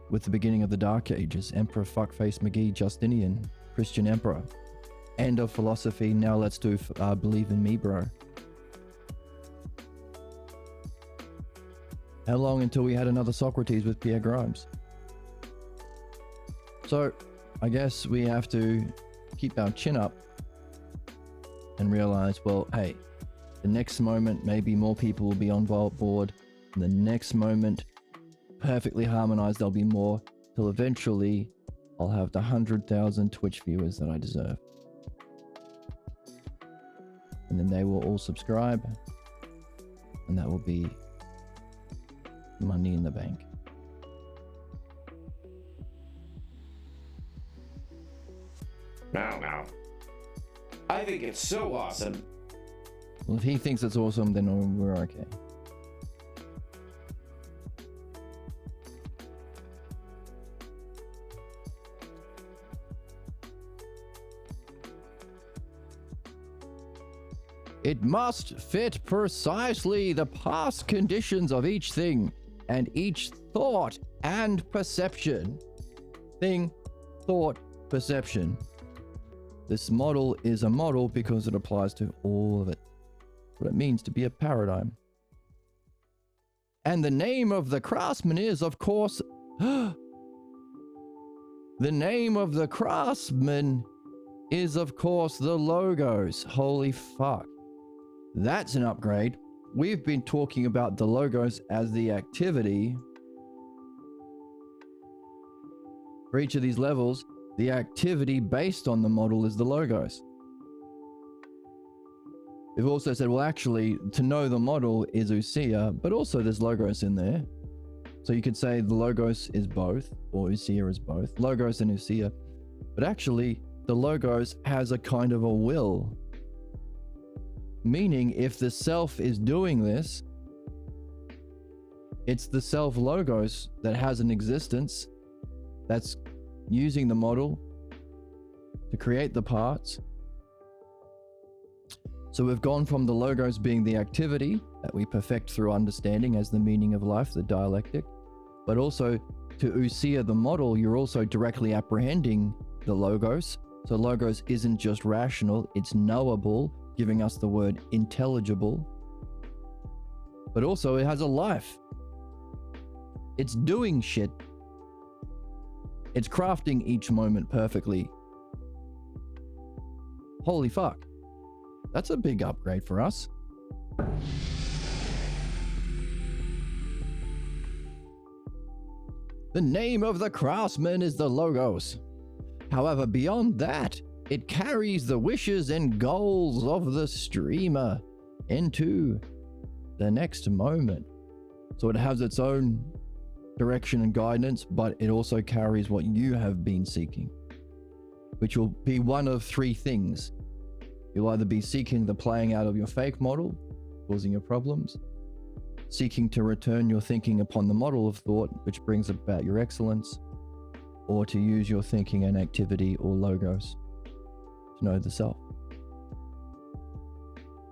with the beginning of the Dark Ages? Emperor Fuckface McGee, Justinian, Christian Emperor. End of philosophy, now let's do believe in me, bro. How long until we had another Socrates with Pierre Grimes? So, I guess we have to keep our chin up and realize, well, hey, the next moment maybe more people will be on board, and the next moment perfectly harmonized there'll be more, till eventually I'll have the 100,000 Twitch viewers that I deserve. And then they will all subscribe, and that will be money in the bank. No. I think it's so awesome. Well, if he thinks it's awesome, then we're okay. It must fit precisely the past conditions of each thing and each thought and perception. Thing, thought, perception. This model is a model because it applies to all of it. What it means to be a paradigm. And the name of the craftsman is, of course, the name of the craftsman is, of course, the logos. Holy fuck. That's an upgrade. We've been talking about the logos as the activity. For each of these levels, the activity based on the model is the logos. We've also said, well, actually, to know the model is ousia, but also there's logos in there. So you could say the logos is both, or ousia is both, logos and ousia. But actually, the logos has a kind of a will. Meaning, if the self is doing this, it's the self logos that has an existence that's using the model to create the parts. So we've gone from the logos being the activity that we perfect through understanding as the meaning of life, the dialectic, but also to ousia, the model, you're also directly apprehending the logos. So logos isn't just rational, it's knowable, giving us the word intelligible, but also it has a life. It's doing shit. It's crafting each moment perfectly. Holy fuck. That's a big upgrade for us. The name of the craftsman is the logos. However, beyond that, it carries the wishes and goals of the streamer into the next moment. So it has its own direction and guidance, but it also carries what you have been seeking, which will be one of three things. You'll either be seeking the playing out of your fake model, causing your problems, seeking to return your thinking upon the model of thought, which brings about your excellence, or to use your thinking and activity or logos to know the self.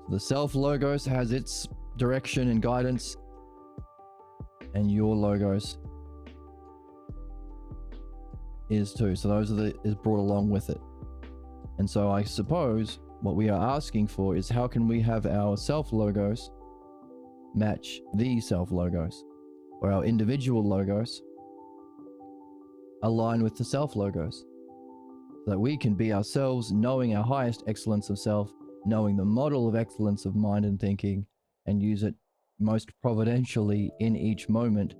The self logos has its direction and guidance, and your logos is too. So those are is brought along with it. And so I suppose what we are asking for is, how can we have our self logos match the self logos, or our individual logos align with the self logos, so that we can be ourselves, knowing our highest excellence of self, knowing the model of excellence of mind and thinking, and use it most providentially in each moment.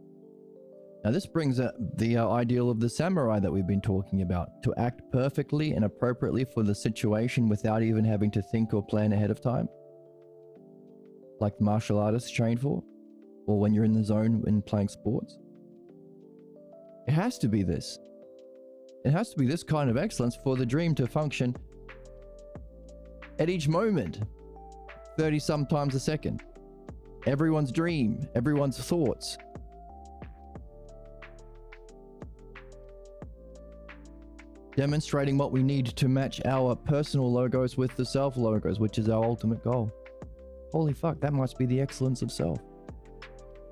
Now this brings the ideal of the samurai that we've been talking about, to act perfectly and appropriately for the situation without even having to think or plan ahead of time, like martial artists train for, or when you're in the zone when playing sports. It has to be this. It has to be this kind of excellence for the dream to function at each moment, 30 some times a second. Everyone's dream, everyone's thoughts. Demonstrating what we need to match our personal logos with the self logos, which is our ultimate goal. Holy fuck, that must be the excellence of self.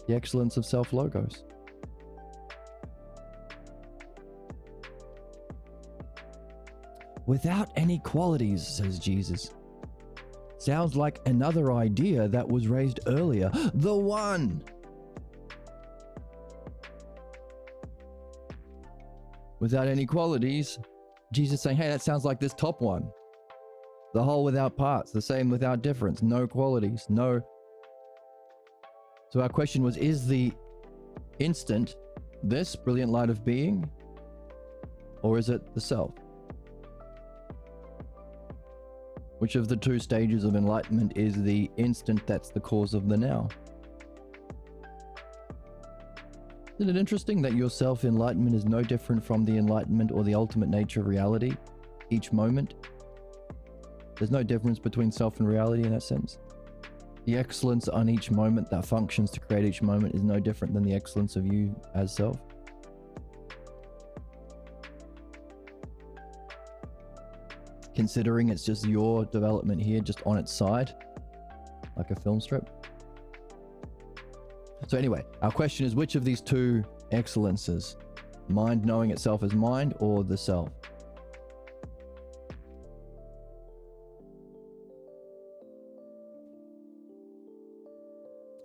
The excellence of self logos. Without any qualities, says Jesus. Sounds like another idea that was raised earlier. The one. Without any qualities. Jesus saying, hey, that sounds like this top one. The whole without parts, the same without difference, no qualities, no. So our question was, is the instant this brilliant light of being, or is it the self? Which of the two stages of enlightenment is the instant that's the cause of the now? Isn't it interesting that your self-enlightenment is no different from the enlightenment or the ultimate nature of reality each moment? There's no difference between self and reality in that sense. The excellence on each moment that functions to create each moment is no different than the excellence of you as self. Considering it's just your development here, just on its side, like a film strip. So anyway, our question is, which of these two excellences, mind knowing itself as mind, or the self?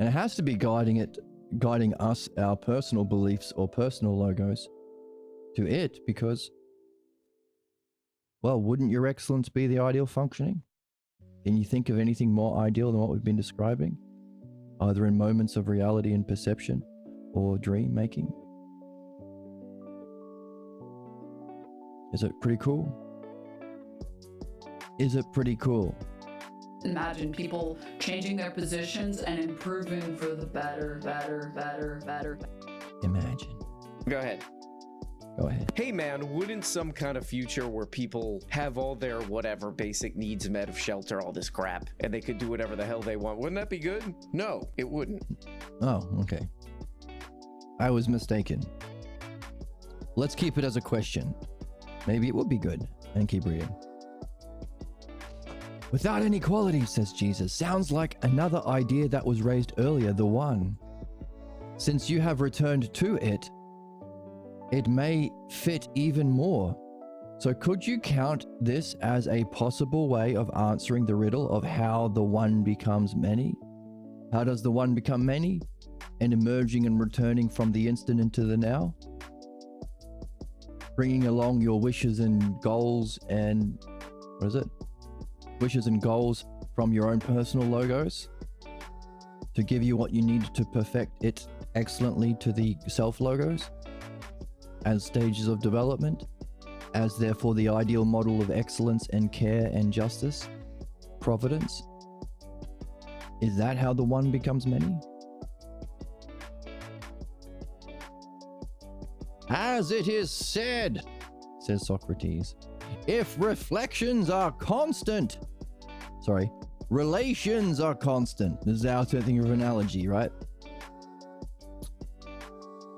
And it has to be guiding us, our personal beliefs or personal logos, to it, because, well, wouldn't your excellence be the ideal functioning? Can you think of anything more ideal than what we've been describing? Either in moments of reality and perception or dream making? Is it pretty cool? Is it pretty cool? Imagine people changing their positions and improving for the better. Imagine. Go ahead. Go ahead. Hey man, wouldn't some kind of future where people have all their whatever basic needs met of shelter, all this crap, and they could do whatever the hell they want, wouldn't that be good? No, it wouldn't. Oh, okay. I was mistaken. Let's keep it as a question. Maybe it would be good. And keep reading. Without inequality, says Jesus, sounds like another idea that was raised earlier, the one. Since you have returned to it, it may fit even more. So could you count this as a possible way of answering the riddle of how the one becomes many? How does the one become many? And emerging and returning from the instant into the now? Bringing along your wishes and goals and, what is it? Wishes and goals from your own personal logos to give you what you need to perfect it excellently to the self logos as stages of development, as therefore the ideal model of excellence and care and justice, providence. Is that how the one becomes many? As it is said, says Socrates, if relations are constant. This is our thing of analogy, right?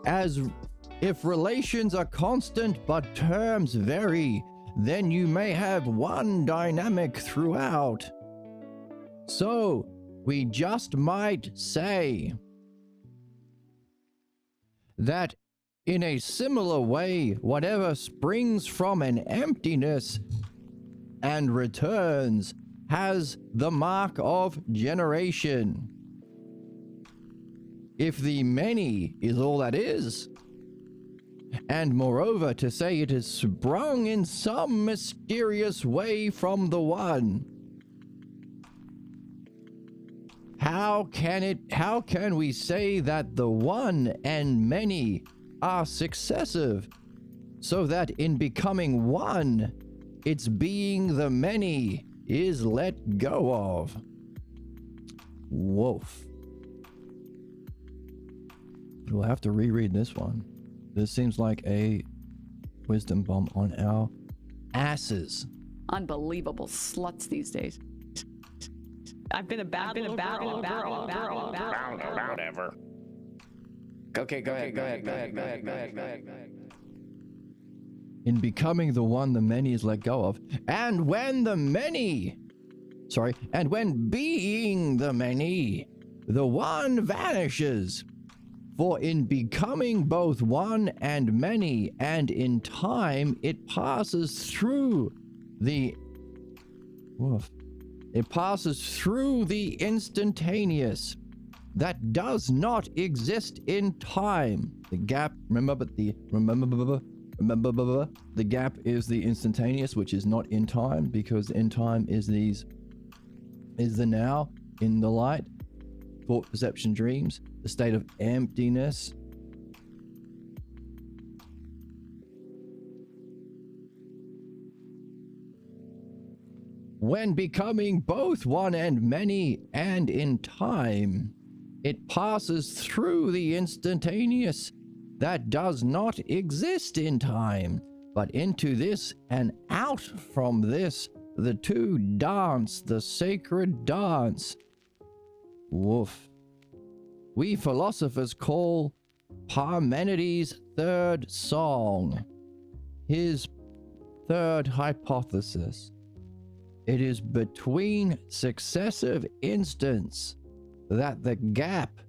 As if relations are constant but terms vary, then you may have one dynamic throughout. So, we just might say that in a similar way, whatever springs from an emptiness and returns has the mark of generation. If the many is all that is, and moreover to say it is sprung in some mysterious way from the one, how can we say that the one and many are successive, so that in becoming one, its being the many is let go of? Woof. We'll have to reread this one. This seems like a wisdom bomb on our asses. Unbelievable sluts these days. I've been a bad girl. Whatever. Okay, go ahead. In becoming the one the many is let go of, and when being the many, the one vanishes. For in becoming both one and many, and in time, it passes through the instantaneous that does not exist in time. The gap, remember the gap is the instantaneous, which is not in time, because in time is the now, in the light, thought, perception, dreams, the state of emptiness. When becoming both one and many, and in time, it passes through the instantaneous that does not exist in time, but into this and out from this, the two dance the sacred dance. Woof. We philosophers call Parmenides' third song his third hypothesis. It is between successive instants that the gap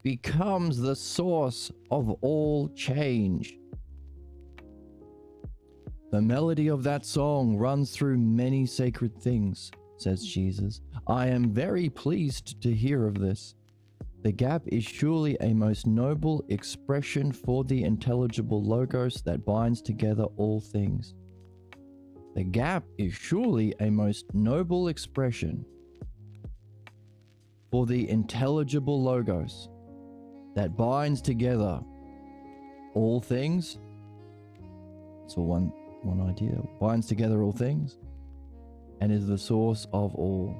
becomes the source of all change. The melody of that song runs through many sacred things, says Jesus. I am very pleased to hear of this. The gap is surely a most noble expression for the intelligible logos that binds together all things. The gap is surely a most noble expression for the intelligible logos that binds together all things. It's all one idea. Binds together all things and is the source of all.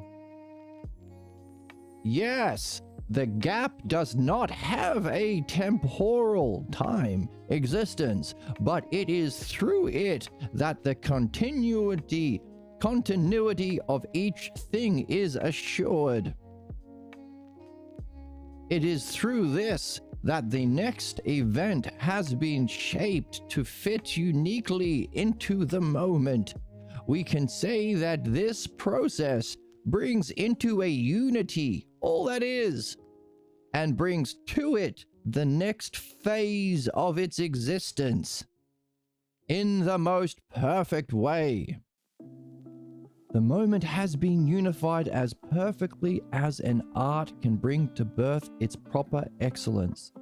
Yes, the gap does not have a temporal time existence, but it is through it that the continuity of each thing is assured. It is through this that the next event has been shaped to fit uniquely into the moment. We can say that this process brings into a unity all that is, and brings to it the next phase of its existence in the most perfect way. The moment has been unified as perfectly as an art can bring to birth its proper excellence.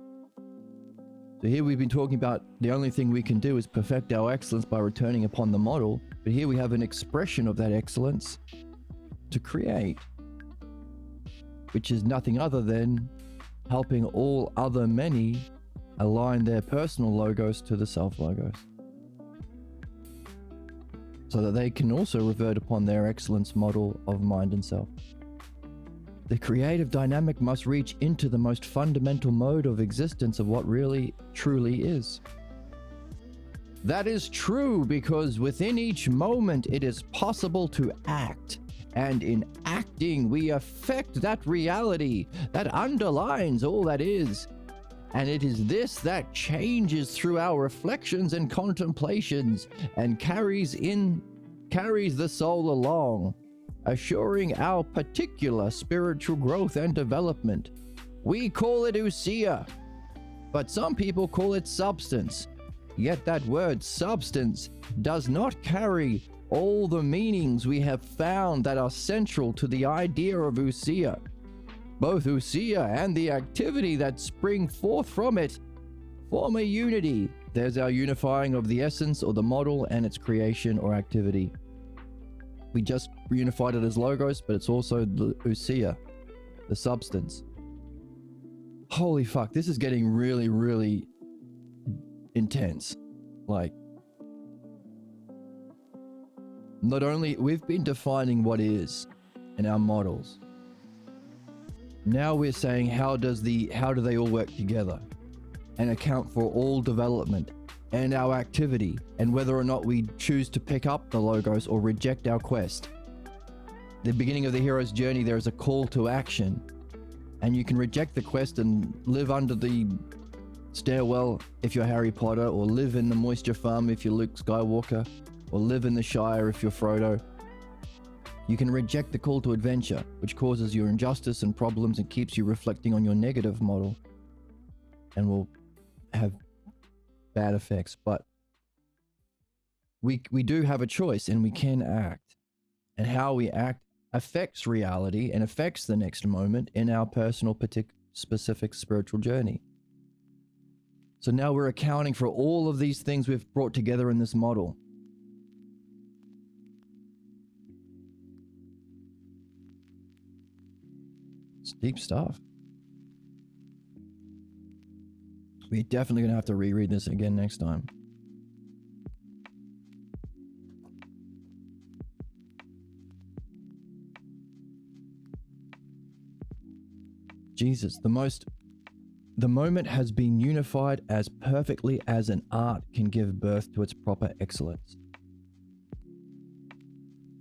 So here we've been talking about the only thing we can do is perfect our excellence by returning upon the model, but here we have an expression of that excellence to create, which is nothing other than helping all other many align their personal logos to the self logos, so that they can also revert upon their excellence model of mind and self. The creative dynamic must reach into the most fundamental mode of existence of what really truly is. That is true because within each moment it is possible to act, and in acting we affect that reality that underlines all that is. And it is this that changes through our reflections and contemplations and carries the soul along, assuring our particular spiritual growth and development. We call it ousia, but some people call it substance. Yet that word substance does not carry all the meanings we have found that are central to the idea of ousia. Both ousia and the activity that spring forth from it form a unity. There's our unifying of the essence or the model and its creation or activity. We just unified it as logos, but it's also the ousia, the substance. Holy fuck, this is getting really, really intense. Like, not only we've been defining what is in our models, now we're saying how do they all work together and account for all development and our activity, and whether or not we choose to pick up the logos or reject our quest. The beginning of the hero's journey, there is a call to action, and you can reject the quest and live under the stairwell if you're Harry Potter, or live in the moisture farm if you're Luke Skywalker, or live in the Shire if you're Frodo. You can reject the call to adventure, which causes your injustice and problems and keeps you reflecting on your negative model and will have bad effects. But we do have a choice, and we can act, and how we act affects reality and affects the next moment in our personal specific spiritual journey. So now we're accounting for all of these things we've brought together in this model. It's deep stuff. We're definitely going to have to reread this again next time. Jesus, the moment has been unified as perfectly as an art can give birth to its proper excellence.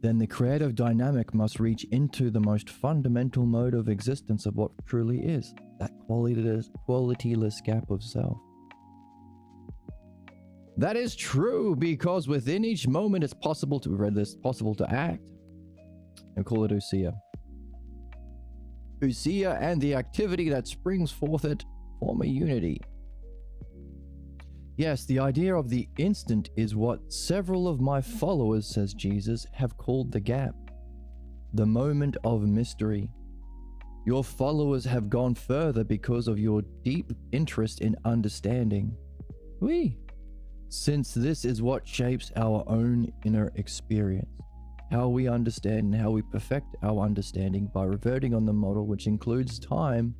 Then the creative dynamic must reach into the most fundamental mode of existence of what truly is, that qualityless gap of self. That is true because within each moment it's possible to, we read this, possible to act, and call it ousia. Ousia and the activity that springs forth it form a unity. Yes, the idea of the instant is what several of my followers, says Jesus, have called the gap, the moment of mystery. Your followers have gone further because of your deep interest in understanding. since this is what shapes our own inner experience, how we understand and how we perfect our understanding by reverting on the model, which includes time,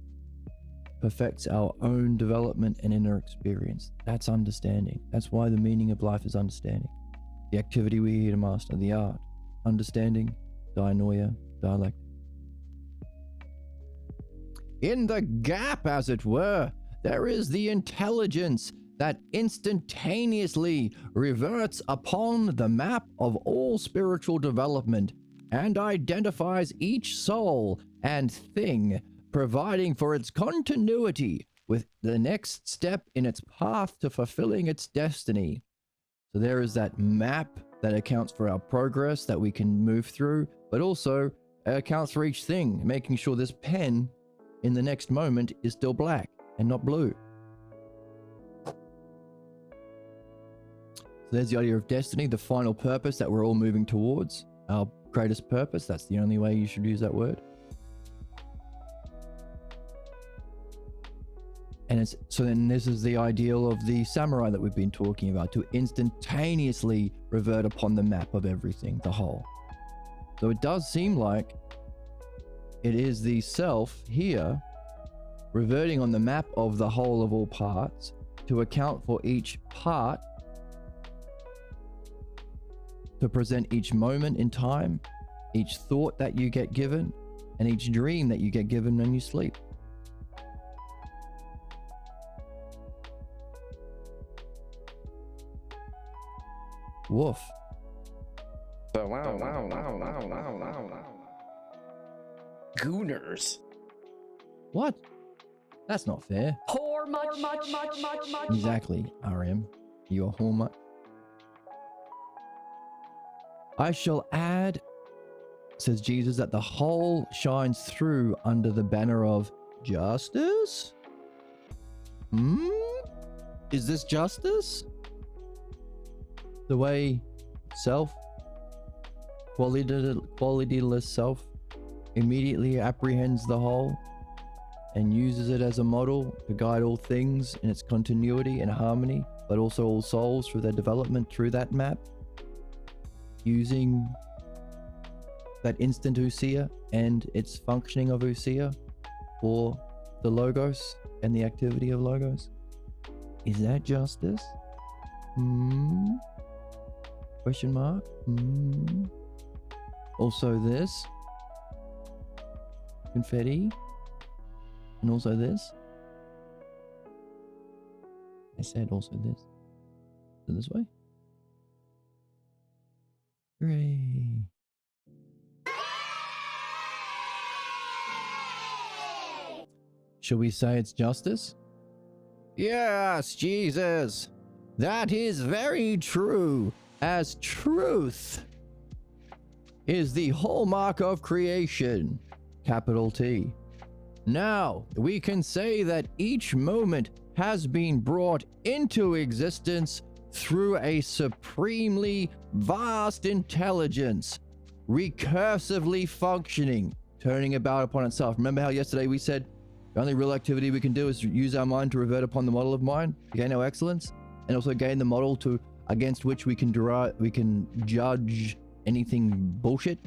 perfects our own development and inner experience. That's understanding. That's why the meaning of life is understanding. The activity we here to master, the art, understanding, dianoia, dialect. In the gap, as it were, there is the intelligence that instantaneously reverts upon the map of all spiritual development and identifies each soul and thing, providing for its continuity with the next step in its path to fulfilling its destiny. So there is that map that accounts for our progress that we can move through, but also accounts for each thing, making sure this pen in the next moment is still black and not blue. So there's the idea of destiny, the final purpose that we're all moving towards, our greatest purpose. That's the only way you should use that word. And it's so then this is the ideal of the samurai that we've been talking about, to instantaneously revert upon the map of everything, the whole. So it does seem like it is the self here reverting on the map of the whole of all parts to account for each part, to present each moment in time, each thought that you get given, and each dream that you get given when you sleep. Woof. So, wow. Gooners. What? That's not fair. Pour much. Exactly, RM. You a whore. I shall add, says Jesus, that the whole shines through under the banner of justice? Is this justice? The way self, qualityless self, immediately apprehends the whole and uses it as a model to guide all things in its continuity and harmony, but also all souls through their development through that map, using that instant ousia and its functioning of ousia for the logos and the activity of logos. Is that justice? Question mark? Also this. Confetti. And also this. I said also this. So this way. Hooray. Shall we say it's justice? Yes, Jesus. That is very true, as truth is the hallmark of creation, capital T. Now, we can say that each moment has been brought into existence through a supremely vast intelligence, recursively functioning, turning about upon itself. Remember how yesterday we said the only real activity we can do is use our mind to revert upon the model of mind to gain our excellence, and also gain the model to against which we can judge anything bullshit?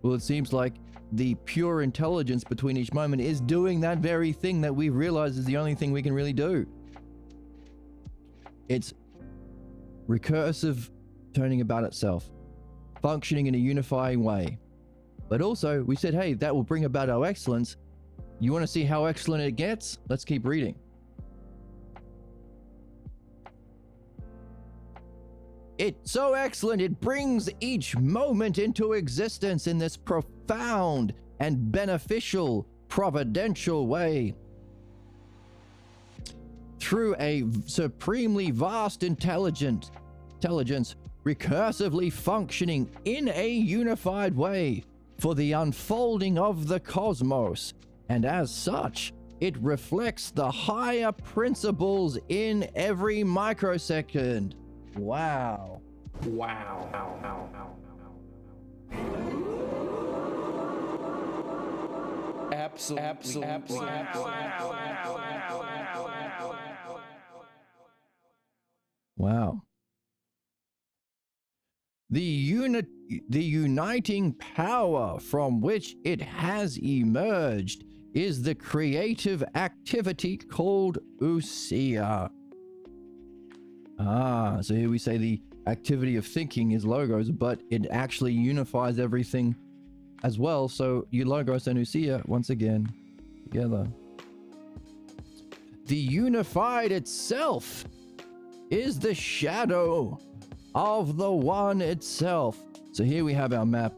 Well, it seems like the pure intelligence between each moment is doing that very thing that we realize is the only thing we can really do. It's recursive turning about itself, functioning in a unifying way. But also, we said, hey, that will bring about our excellence. You want to see how excellent it gets? Let's keep reading. It's so excellent, it brings each moment into existence in this profound and beneficial, providential way. Through a supremely vast intelligence, recursively functioning in a unified way for the unfolding of the cosmos, and as such, it reflects the higher principles in every microsecond. Wow. Absolutely. Wow. The uniting power from which it has emerged is the creative activity called ousia. So here we say the activity of thinking is logos, but it actually unifies everything as well. So you logos and ousia once again together. The unified itself is the shadow of the one itself. So here we have our map.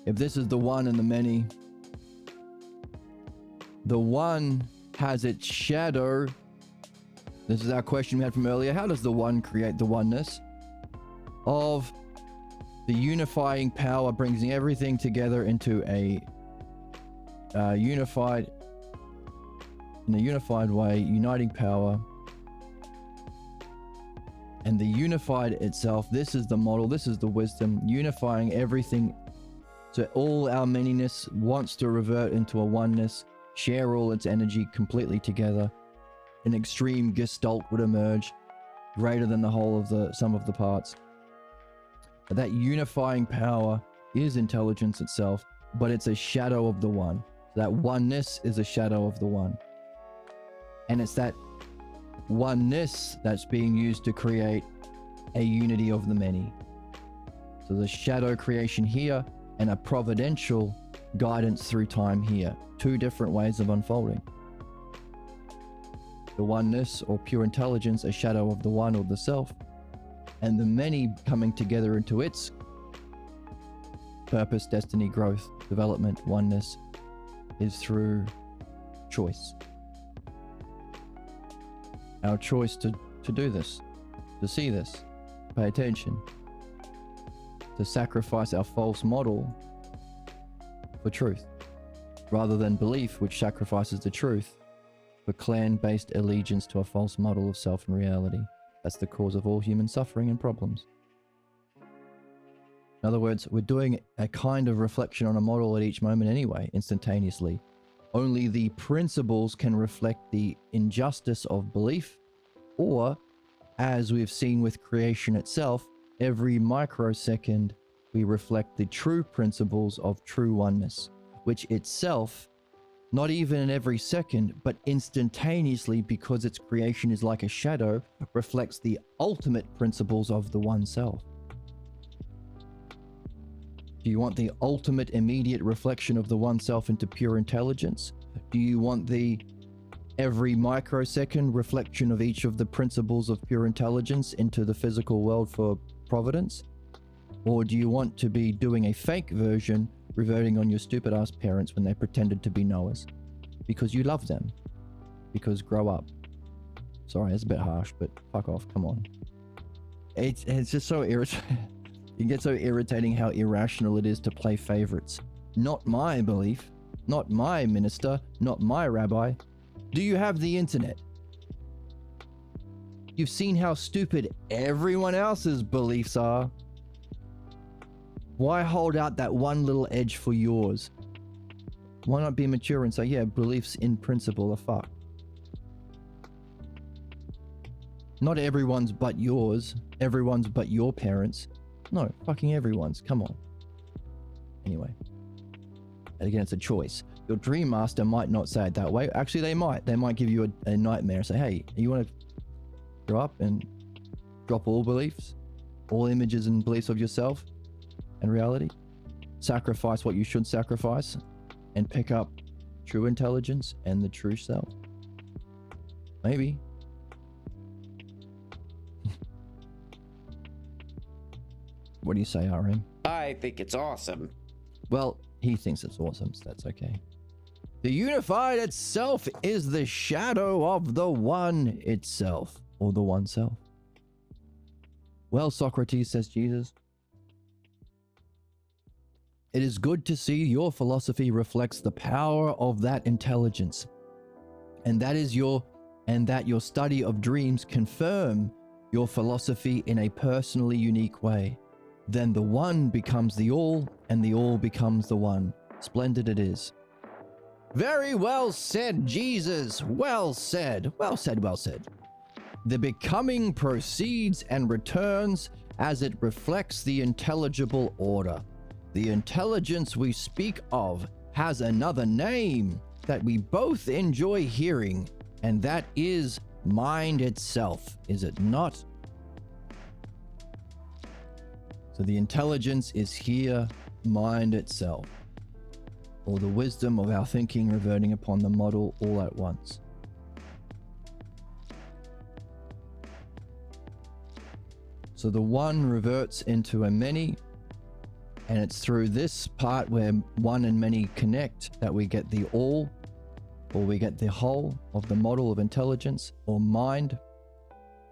If this is the one and the many, the one has its shadow. This is our question we had from earlier. How does the one create the oneness? Of the unifying power brings everything together into a unified way, uniting power. And the unified itself, this is the model, this is the wisdom, unifying everything. So all our manyness wants to revert into a oneness, share all its energy completely together. An extreme gestalt would emerge, greater than the whole of the sum of the parts. But that unifying power is intelligence itself, but it's a shadow of the one. So that oneness is a shadow of the one. And it's that oneness that's being used to create a unity of the many. So the shadow creation here and a providential guidance through time here. Two different ways of unfolding. The oneness or pure intelligence, a shadow of the one or the self, and the many coming together into its purpose, destiny, growth, development, oneness is through choice. Our choice to do this, to see this, pay attention, to sacrifice our false model for truth, rather than belief, which sacrifices the truth for clan-based allegiance to a false model of self and reality. That's the cause of all human suffering and problems. In other words, we're doing a kind of reflection on a model at each moment anyway, instantaneously. Only the principles can reflect the injustice of belief, or, as we've seen with creation itself, every microsecond we reflect the true principles of true oneness, which itself, not even in every second, but instantaneously, because its creation is like a shadow, reflects the ultimate principles of the one self. Do you want the ultimate immediate reflection of the one self into pure intelligence? Do you want the every microsecond reflection of each of the principles of pure intelligence into the physical world for providence? Or do you want to be doing a fake version, reverting on your stupid ass parents when they pretended to be knowers? Because you love them. Because grow up. Sorry, that's a bit harsh, but fuck off, come on. It's just so irritating. It gets so irritating how irrational it is to play favorites. Not my belief, not my minister, not my rabbi. Do you have the internet? You've seen how stupid everyone else's beliefs are. Why hold out that one little edge for yours? Why not be mature and say, yeah, beliefs in principle are fucked. Not everyone's but yours. Everyone's but your parents. No, fucking everyone's. Come on. Anyway. And again, it's a choice. Your dream master might not say it that way. Actually, they might. They might give you a nightmare and say, hey, you want to grow up and drop all beliefs, all images and beliefs of yourself and reality? Sacrifice what you should sacrifice and pick up true intelligence and the true self. Maybe. What do you say, RM? I think it's awesome. Well, he thinks it's awesome, so that's okay. The unified itself is the shadow of the one itself, or the one self. Well, Socrates, says Jesus, it is good to see your philosophy reflects the power of that intelligence, and that your study of dreams confirm your philosophy in a personally unique way. Then the one becomes the all, and the all becomes the one. Splendid it is. Very well said, Jesus. Well said. Well said, well said. The becoming proceeds and returns as it reflects the intelligible order. The intelligence we speak of has another name that we both enjoy hearing, and that is mind itself, is it not? So the intelligence is here, mind itself, or the wisdom of our thinking reverting upon the model all at once. So the one reverts into a many, and it's through this part where one and many connect that we get the all, or we get the whole of the model of intelligence or mind.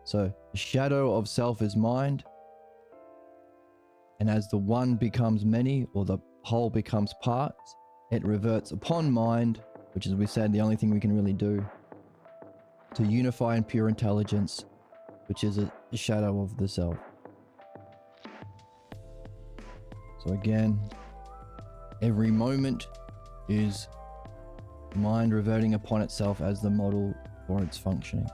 So the shadow of self is mind. And as the one becomes many, or the whole becomes parts, it reverts upon mind, which is, we said, the only thing we can really do, to unify in pure intelligence, which is a shadow of the self. So again, every moment is mind reverting upon itself as the model for its functioning.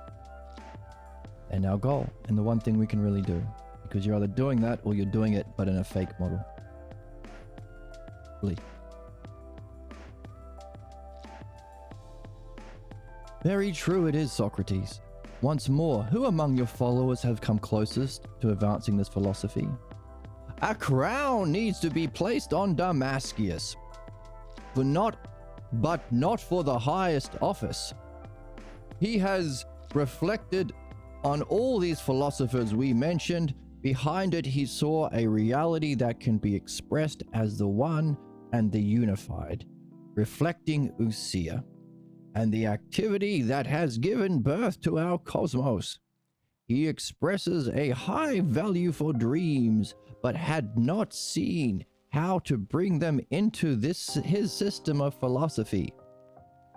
And our goal, and the one thing we can really do, because you're either doing that or you're doing it but in a fake model. Really. Very true it is, Socrates. Once more, who among your followers have come closest to advancing this philosophy? A crown needs to be placed on Damascus, but not for the highest office. He has reflected on all these philosophers we mentioned. Behind it, he saw a reality that can be expressed as the one and the unified, reflecting ousia, and the activity that has given birth to our cosmos. He expresses a high value for dreams, but had not seen how to bring them into his system of philosophy.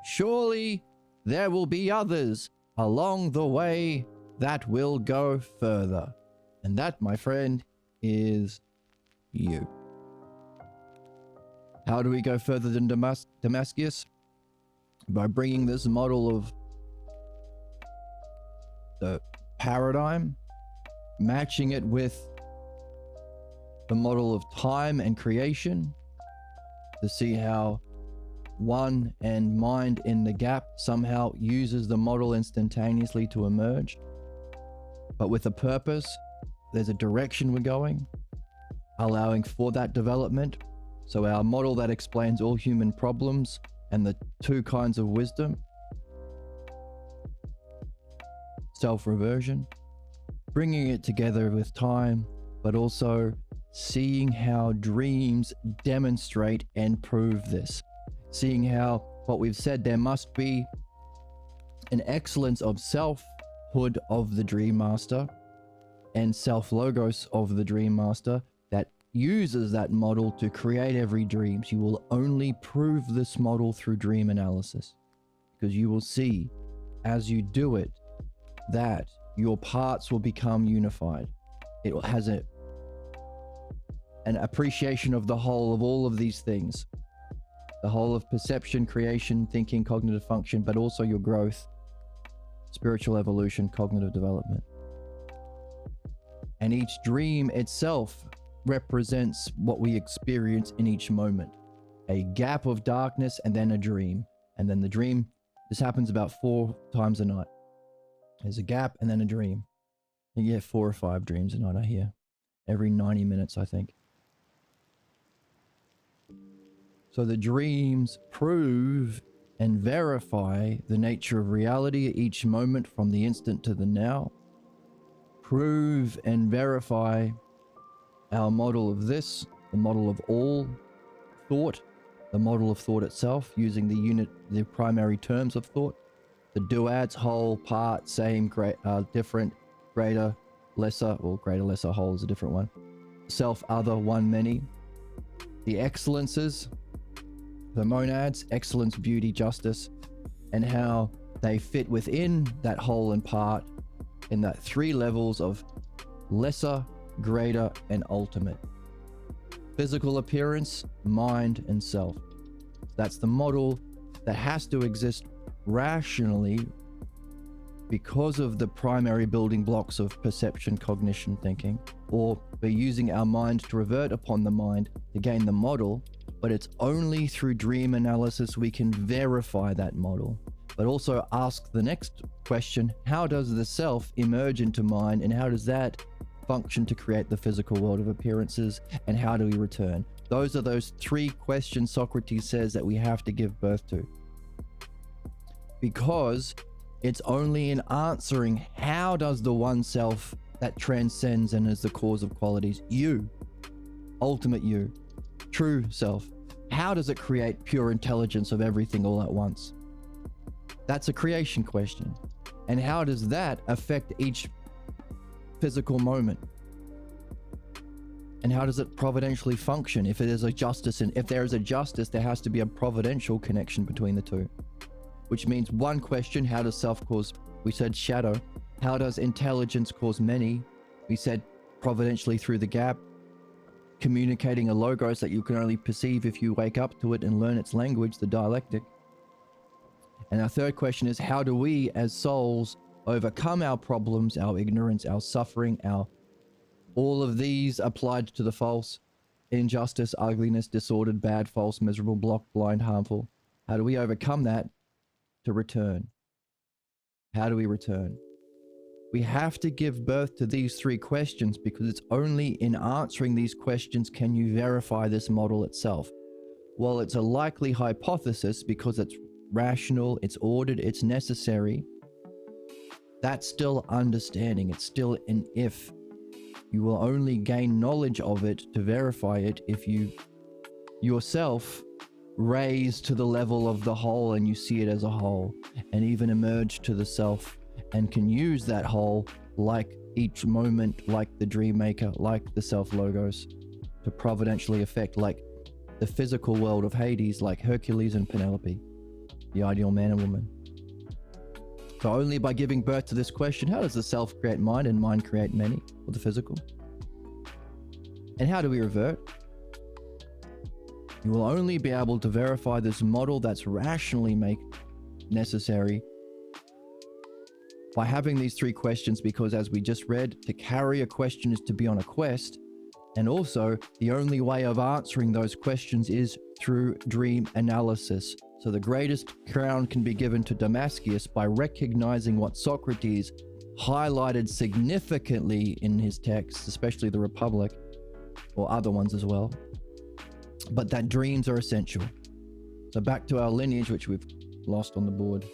Surely there will be others along the way that will go further. And that, my friend, is you. How do we go further than Damascus? By bringing this model of the paradigm, matching it with the model of time and creation, to see how one and mind in the gap somehow uses the model instantaneously to emerge, but with a purpose. There's a direction we're going, allowing for that development. So our model that explains all human problems and the two kinds of wisdom, self-reversion, bringing it together with time, but also seeing how dreams demonstrate and prove this. Seeing how what we've said, there must be an excellence of selfhood of the dream master and self-logos of the dream master that uses that model to create every dream. You will only prove this model through dream analysis, because you will see as you do it that your parts will become unified. It has an appreciation of the whole of all of these things, the whole of perception, creation, thinking, cognitive function, but also your growth, spiritual evolution, cognitive development. And each dream itself represents what we experience in each moment. A gap of darkness and then a dream. And then the dream, this happens about 4 times a night. There's a gap and then a dream. You get 4 or 5 dreams a night, I hear. Every 90 minutes, I think. So the dreams prove and verify the nature of reality at each moment from the instant to the now. Prove and verify our model of this, the model of all thought, the model of thought itself, using the primary terms of thought, the duads, whole, part, same, different, greater, lesser, or greater, lesser, whole is a different one, self, other, one, many, the excellences, the monads, excellence, beauty, justice, and how they fit within that whole and part in that 3 levels of lesser, greater, and ultimate. Physical appearance, mind, and self. That's the model that has to exist rationally because of the primary building blocks of perception, cognition, thinking, or we're using our mind to revert upon the mind to gain the model, but it's only through dream analysis we can verify that model. But also ask the next question, how does the self emerge into mind, and how does that function to create the physical world of appearances, and how do we return? Those are those three questions Socrates says that we have to give birth to. Because it's only in answering how does the one self that transcends and is the cause of qualities, you, ultimate you, true self, how does it create pure intelligence of everything all at once? That's a creation question. And how does that affect each physical moment? And how does it providentially function if it is a justice? And if there is a justice, there has to be a providential connection between the two. Which means one question, how does self cause, we said shadow. How does intelligence cause many? We said providentially through the gap, communicating a logos that you can only perceive if you wake up to it and learn its language, the dialectic. And our third question is, how do we as souls overcome our problems, our ignorance, our suffering, all of these applied to the false, injustice, ugliness, disordered, bad, false, miserable, blocked, blind, harmful. How do we overcome that to return? How do we return? We have to give birth to these three questions, because it's only in answering these questions can you verify this model itself. While it's a likely hypothesis because it's rational, it's ordered, it's necessary, that's still understanding. It's still an if. You will only gain knowledge of it to verify it if you yourself raise to the level of the whole and you see it as a whole, and even emerge to the self and can use that whole, like each moment, like the dream maker, like the self logos, to providentially affect, like the physical world of Hades, like Hercules and Penelope, the ideal man and woman. So only by giving birth to this question, how does the self create mind and mind create many, or the physical? And how do we revert? You will only be able to verify this model that's rationally necessary by having these three questions, because as we just read, to carry a question is to be on a quest. And also, the only way of answering those questions is through dream analysis. So the greatest crown can be given to Damascus by recognizing what Socrates highlighted significantly in his texts, especially the Republic, or other ones as well, but that dreams are essential. So back to our lineage, which we've lost on the board.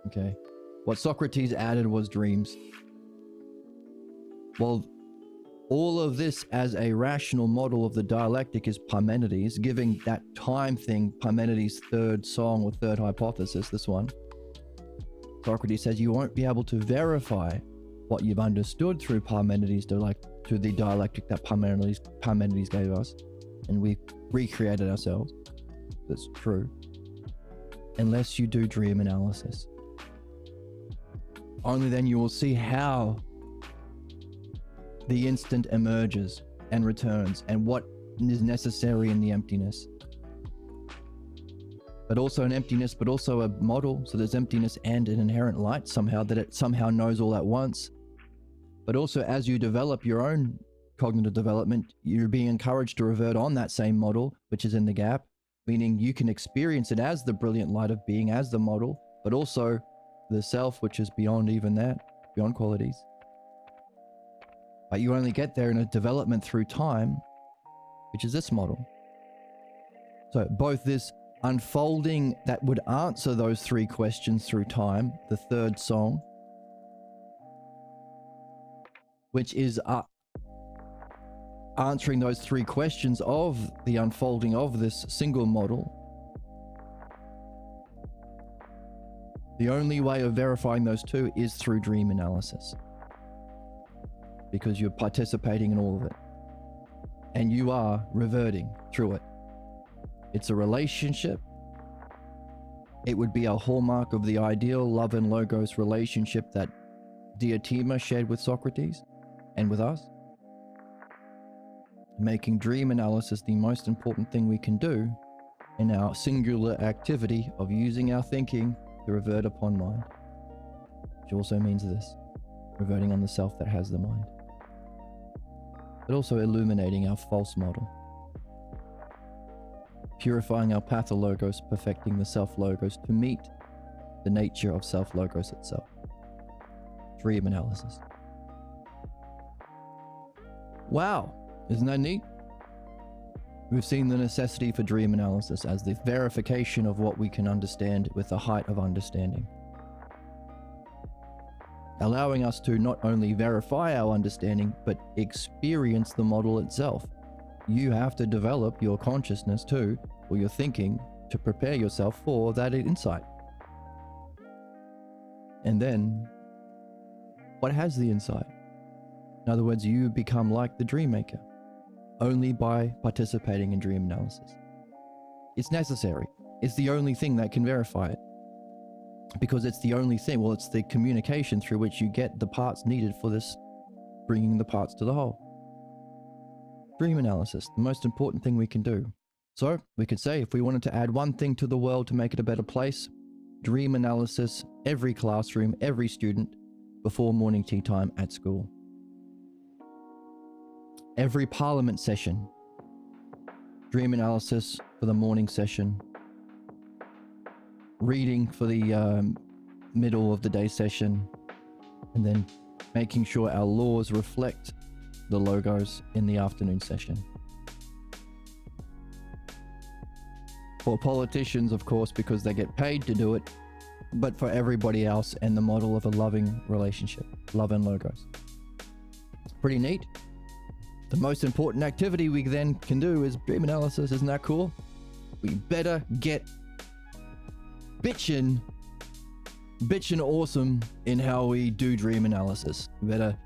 Okay. What Socrates added was dreams. Well, all of this as a rational model of the dialectic is Parmenides, giving that time thing Parmenides' third song or third hypothesis, this one. Socrates says you won't be able to verify what you've understood through Parmenides to the dialectic that Parmenides gave us, and we recreated ourselves. That's true. Unless you do dream analysis. Only then you will see how the instant emerges and returns, and what is necessary in the emptiness. But also an emptiness, but also a model. So there's emptiness and an inherent light somehow, that it somehow knows all at once. But also, as you develop your own cognitive development, you're being encouraged to revert on that same model, which is in the gap, meaning you can experience it as the brilliant light of being, as the model, but also the self, which is beyond even that, beyond qualities. But you only get there in a development through time, which is this model. So both this unfolding that would answer those three questions through time, the third song, which is answering those three questions of the unfolding of this single model. The only way of verifying those two is through dream analysis, because you're participating in all of it and you are reverting through it. It's a relationship. It would be a hallmark of the ideal love and logos relationship that Diotima shared with Socrates and with us. Making dream analysis the most important thing we can do in our singular activity of using our thinking to revert upon mind. which also means this: reverting on the self that has the mind, but also illuminating our false model, purifying our pathologos, perfecting the self-logos to meet the nature of self-logos itself. Dream analysis. Wow, isn't that neat? We've seen the necessity for dream analysis as the verification of what we can understand with the height of understanding, allowing us to not only verify our understanding, but experience the model itself. You have to develop your consciousness too, or your thinking, to prepare yourself for that insight. And then, what has the insight? In other words, you become like the dream maker, only by participating in dream analysis. It's necessary. It's the only thing that can verify it. Because it's the only thing, well, it's the communication through which you get the parts needed for this, bringing the parts to the whole. Dream analysis, the most important thing we can do. So, we could say if we wanted to add one thing to the world to make it a better place, dream analysis, every classroom, every student, before morning tea time at school. Every parliament session, dream analysis for the morning session, reading for the middle of the day session, and then making sure our laws reflect the logos in the afternoon session. For politicians, of course, because they get paid to do it, but for everybody else and the model of a loving relationship, love and logos. Pretty neat. The most important activity we then can do is dream analysis. Isn't that cool? We better get bitchin' awesome in how we do dream analysis. We better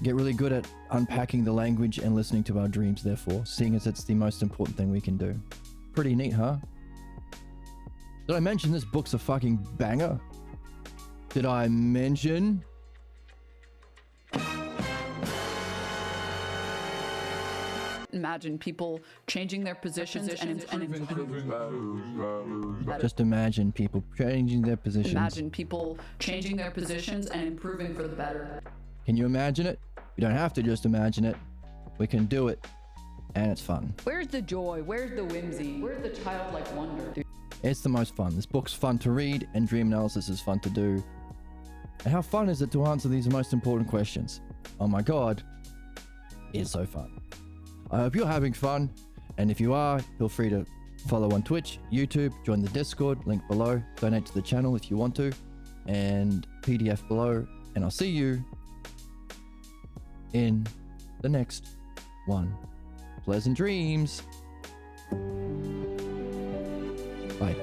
get really good at unpacking the language and listening to our dreams, therefore, seeing as it's the most important thing we can do. Pretty neat, huh? Did I mention this book's a fucking banger? Did I mention? Imagine people changing their positions and improving. Just imagine people changing their positions. Imagine people changing their positions and improving for the better. Can you imagine it? You don't have to just imagine it. We can do it, and it's fun. Where's the joy? Where's the whimsy? Where's the childlike wonder? It's the most fun. This book's fun to read, and dream analysis is fun to do. And how fun is it to answer these most important questions? Oh my god, it's so fun. I hope you're having fun, and if you are, feel free to follow on Twitch, YouTube, join the Discord, link below, donate to the channel if you want to, and PDF below, and I'll see you in the next one. Pleasant dreams. Bye.